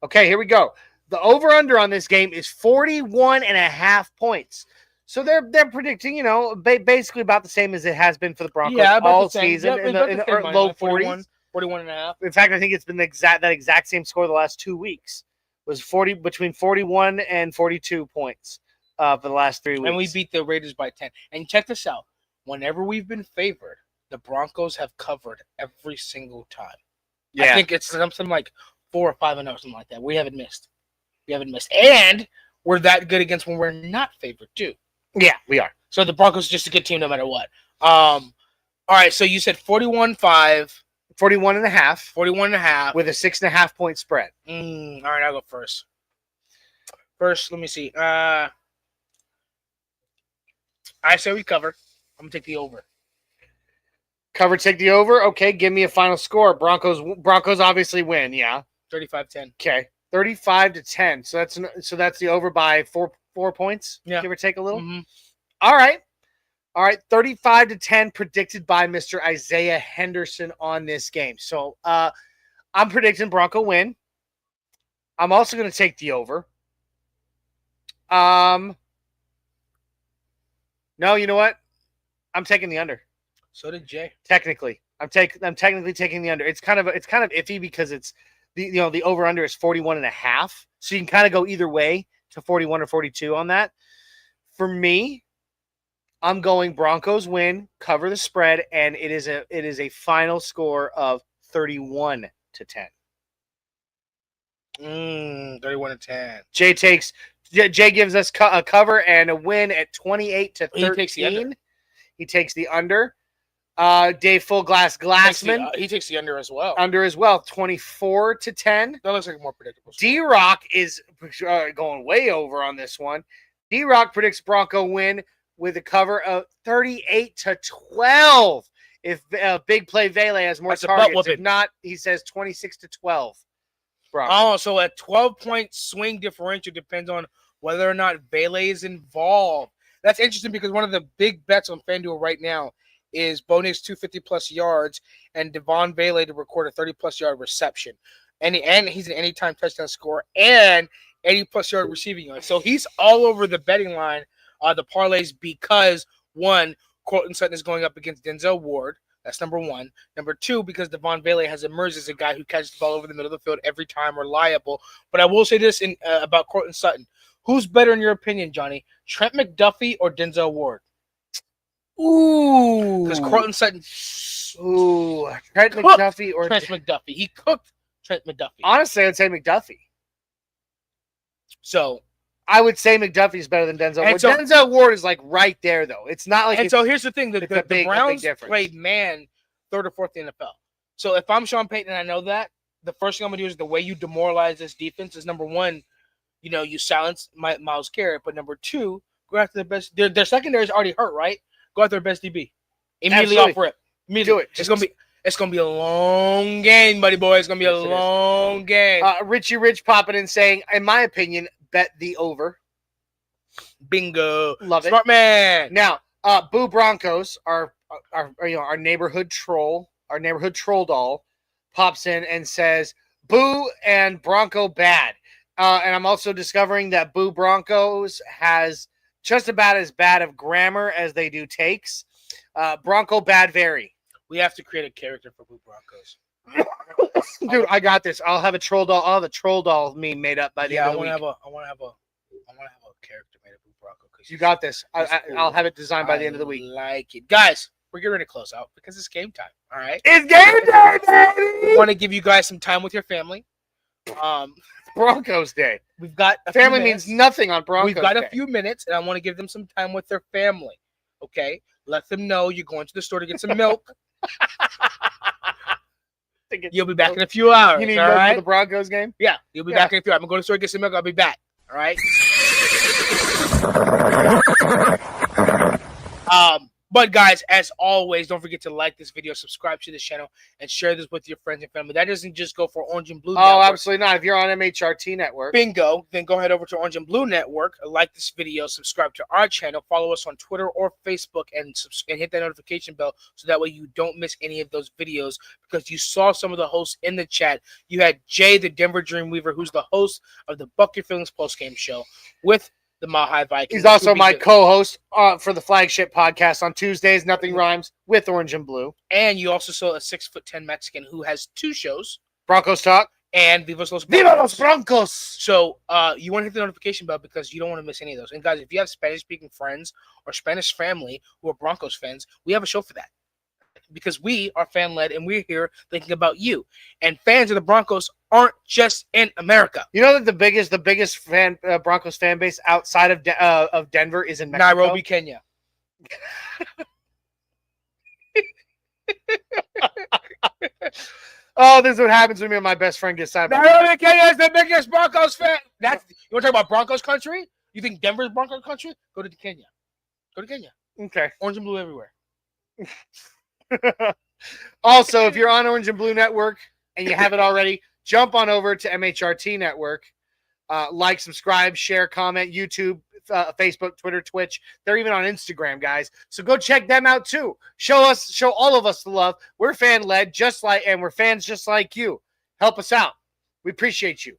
Speaker 1: Okay, here we go. The over under on this game is 41.5 points. So they're predicting, basically about the same as it has been for the Broncos all season, in the low 40s.
Speaker 3: 41.5.
Speaker 1: In fact, I think it's been that exact same score the last 2 weeks. Was between 41 and 42 points for the last 3 weeks.
Speaker 3: And we beat the Raiders by 10. And check this out. Whenever we've been favored, the Broncos have covered every single time.
Speaker 1: Yeah.
Speaker 3: I think it's something like 4 or 5-0, something like that. We haven't missed. And we're that good against when we're not favored, too.
Speaker 1: Yeah, we are.
Speaker 3: So the Broncos are just a good team no matter what. All right, so you said 41.5.
Speaker 1: 41.5.
Speaker 3: 41.5.
Speaker 1: With a 6.5 point spread.
Speaker 3: All right, I'll go first. Let me see. I say we cover. I'm going to take the over.
Speaker 1: Cover, take the over. Okay, give me a final score. Broncos obviously win, yeah.
Speaker 3: 35-10.
Speaker 1: Okay. 35-10. So that's the over by four points.
Speaker 3: Yeah.
Speaker 1: Give or take a little.
Speaker 3: Mm-hmm.
Speaker 1: All right. 35-10 predicted by Mr. Isaiah Henderson on this game. So I'm predicting Bronco win. I'm also going to take the over. No, you know what? I'm taking the under.
Speaker 3: So did Jay.
Speaker 1: Technically, I'm technically taking the under. It's kind of iffy because it's the over under is 41.5. So you can kind of go either way to 41 or 42 on that. For me, I'm going Broncos win, cover the spread, and it is a final score of 31-10.
Speaker 3: 31-10.
Speaker 1: Jay gives us a cover and a win at 28-13.
Speaker 3: He takes the under.
Speaker 1: He takes the under. Dave Full Glass Glassman
Speaker 3: He takes the under as well.
Speaker 1: under as well, 24-10.
Speaker 3: That looks like a more predictable score.
Speaker 1: D-Rock is going way over on this one. D-Rock predicts Bronco win with a cover of 38-12. If Big Play Vele has more
Speaker 3: That's a butt
Speaker 1: targets,
Speaker 3: whooping.
Speaker 1: if not, he says 26-12. Bronco.
Speaker 3: Oh, so a 12-point swing differential depends on whether or not Vele is involved. That's interesting because one of the big bets on FanDuel right now is Bo Nix 250-plus yards and Devon Vele to record a 30-plus yard reception. And he's an anytime touchdown scorer and 80-plus yard receiving yards. So he's all over the betting line, the parlays, because, one, Courtland Sutton is going up against Denzel Ward. That's number one. Number two, because Devon Vele has emerged as a guy who catches the ball over the middle of the field every time, reliable. But I will say this about Courtland Sutton. Who's better in your opinion, Johnny? Trent McDuffie or Denzel Ward?
Speaker 1: Ooh.
Speaker 3: Because Courtland Sutton
Speaker 1: Trent
Speaker 3: cooked
Speaker 1: McDuffie or
Speaker 3: Trent McDuffie. He cooked Trent McDuffie.
Speaker 1: honestly, I'd say McDuffie.
Speaker 3: So
Speaker 1: I would say McDuffie's better than Denzel
Speaker 3: And
Speaker 1: Ward.
Speaker 3: so-
Speaker 1: Denzel Ward is like right there, though. It's not like
Speaker 3: and so here's the thing:
Speaker 1: it's a
Speaker 3: the
Speaker 1: big
Speaker 3: Browns
Speaker 1: difference.
Speaker 3: played man third or fourth in the NFL. So if I'm Sean Payton and I know that, the first thing I'm gonna do is the way you demoralize this defense is number one, you silence Myles Garrett, but number two, go after the best. Their secondary is already hurt, right? Go after their best DB immediately
Speaker 1: Absolutely.
Speaker 3: off rip. Immediately.
Speaker 1: Do it.
Speaker 3: It's gonna be a long game, buddy boy. It's gonna be a
Speaker 1: Yes, it is.
Speaker 3: long game.
Speaker 1: Richie Rich popping in saying, in my opinion, bet the over.
Speaker 3: Bingo.
Speaker 1: Love it.
Speaker 3: Smart man.
Speaker 1: Now, Boo Broncos, our neighborhood troll, our neighborhood troll doll, pops in and says, Boo and Bronco bad. And I'm also discovering that Boo Broncos has just about as bad of grammar as they do takes. Bronco bad very.
Speaker 3: We have to create a character for Blue Broncos.
Speaker 1: Dude, I got this. I'll have a troll doll. I'll have a troll doll meme made up by the end of the week.
Speaker 3: I want to have a character made of Blue Bronco.
Speaker 1: You got this.
Speaker 3: That's
Speaker 1: I'll
Speaker 3: cool.
Speaker 1: have it designed by the end of the week.
Speaker 3: Like it, guys. We're getting ready to close out because it's game time. All right.
Speaker 1: It's game day, baby.
Speaker 3: Want to give you guys some time with your family.
Speaker 1: Broncos Day.
Speaker 3: We've got a few
Speaker 1: Family
Speaker 3: minutes.
Speaker 1: means nothing on Broncos
Speaker 3: We've got
Speaker 1: Day.
Speaker 3: a few minutes, and I want to give them some time with their family. Okay. Let them know you're going to the store to get some milk. You'll be back in a few hours.
Speaker 1: You need
Speaker 3: all
Speaker 1: milk
Speaker 3: right.
Speaker 1: for the Broncos game?
Speaker 3: Yeah, you'll be
Speaker 1: Yeah.
Speaker 3: back in a few hours. I'm going to the store to get some milk. I'll be back. All right. But guys, as always, don't forget to like this video, subscribe to this channel, and share this with your friends and family. That doesn't just go for Orange and Blue
Speaker 1: Oh,
Speaker 3: Network.
Speaker 1: absolutely not. If you're on MHRT Network,
Speaker 3: Bingo. Then go head over to Orange and Blue Network, like this video, subscribe to our channel, follow us on Twitter or Facebook, and hit that notification bell so that way you don't miss any of those videos, because you saw some of the hosts in the chat. You had Jay, the Denver Dreamweaver, who's the host of the Buck Your Feelings postgame show with the Mile High Vikings.
Speaker 1: he's also my
Speaker 3: Scooby-Doo.
Speaker 1: co-host for the flagship podcast on Tuesdays, Nothing Rhymes, with Orange and Blue.
Speaker 3: And you also saw a 6'10" Mexican who has two shows,
Speaker 1: Broncos Talk.
Speaker 3: and Vivos Los
Speaker 1: Viva
Speaker 3: Broncos.
Speaker 1: los Broncos!
Speaker 3: So you want to hit the notification bell because you don't want to miss any of those. And guys, if you have Spanish-speaking friends or Spanish family who are Broncos fans, we have a show for that. Because we are fan-led and we're here thinking about you. And fans of the Broncos aren't just in America.
Speaker 1: You know that the biggest Broncos fan base outside of Denver is in Mexico?
Speaker 3: Nairobi, Kenya.
Speaker 1: Oh, this is what happens when me and my best friend get signed.
Speaker 3: Nairobi, Kenya is the biggest Broncos fan. You want to talk about Broncos country? You think Denver's Broncos country? Go to Kenya. Go to Kenya.
Speaker 1: Okay.
Speaker 3: Orange and blue everywhere.
Speaker 1: Also, if you're on Orange and Blue Network and you haven't already, jump on over to MHRT Network. Like, subscribe, share, comment, YouTube, Facebook, Twitter, Twitch. They're even on Instagram, guys. So go check them out too. Show all of us the love. We're fan led, and we're fans just like you. Help us out. We appreciate you.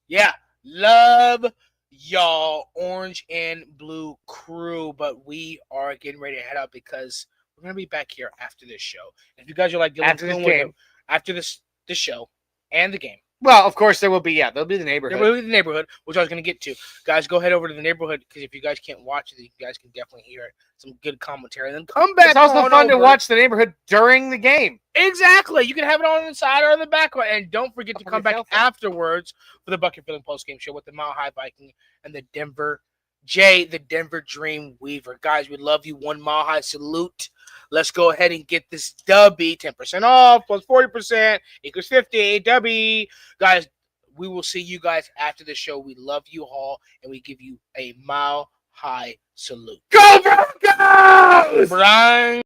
Speaker 3: Yeah, love y'all, Orange and Blue crew. But we are getting ready to head out because we're gonna be back here after this show. If you guys are like Gillian
Speaker 1: After this
Speaker 3: Flynn with
Speaker 1: game.
Speaker 3: them, after this show and the game,
Speaker 1: Well, of course there will be. Yeah, there'll be the neighborhood.
Speaker 3: there will be the neighborhood, which I was gonna get to. Guys, go head over to the neighborhood because if you guys can't watch it, you guys can definitely hear some good commentary. And then come back.
Speaker 1: It's also
Speaker 3: on
Speaker 1: fun to
Speaker 3: over.
Speaker 1: watch the neighborhood during the game.
Speaker 3: Exactly. You can have it on the side or on the back. And don't forget to
Speaker 1: Up on
Speaker 3: come
Speaker 1: your
Speaker 3: back
Speaker 1: tailpipe.
Speaker 3: afterwards for the Bucket Filling postgame show with the Mile High Viking and the Denver Dream Weaver. Guys, we love you. 1 Mile High salute. Let's go ahead and get this dubby. 10% off plus 40% equals 50. Dubby. Guys, we will see you guys after the show. We love you all, and we give you a mile high salute.
Speaker 1: Go Broncos!
Speaker 3: Brian.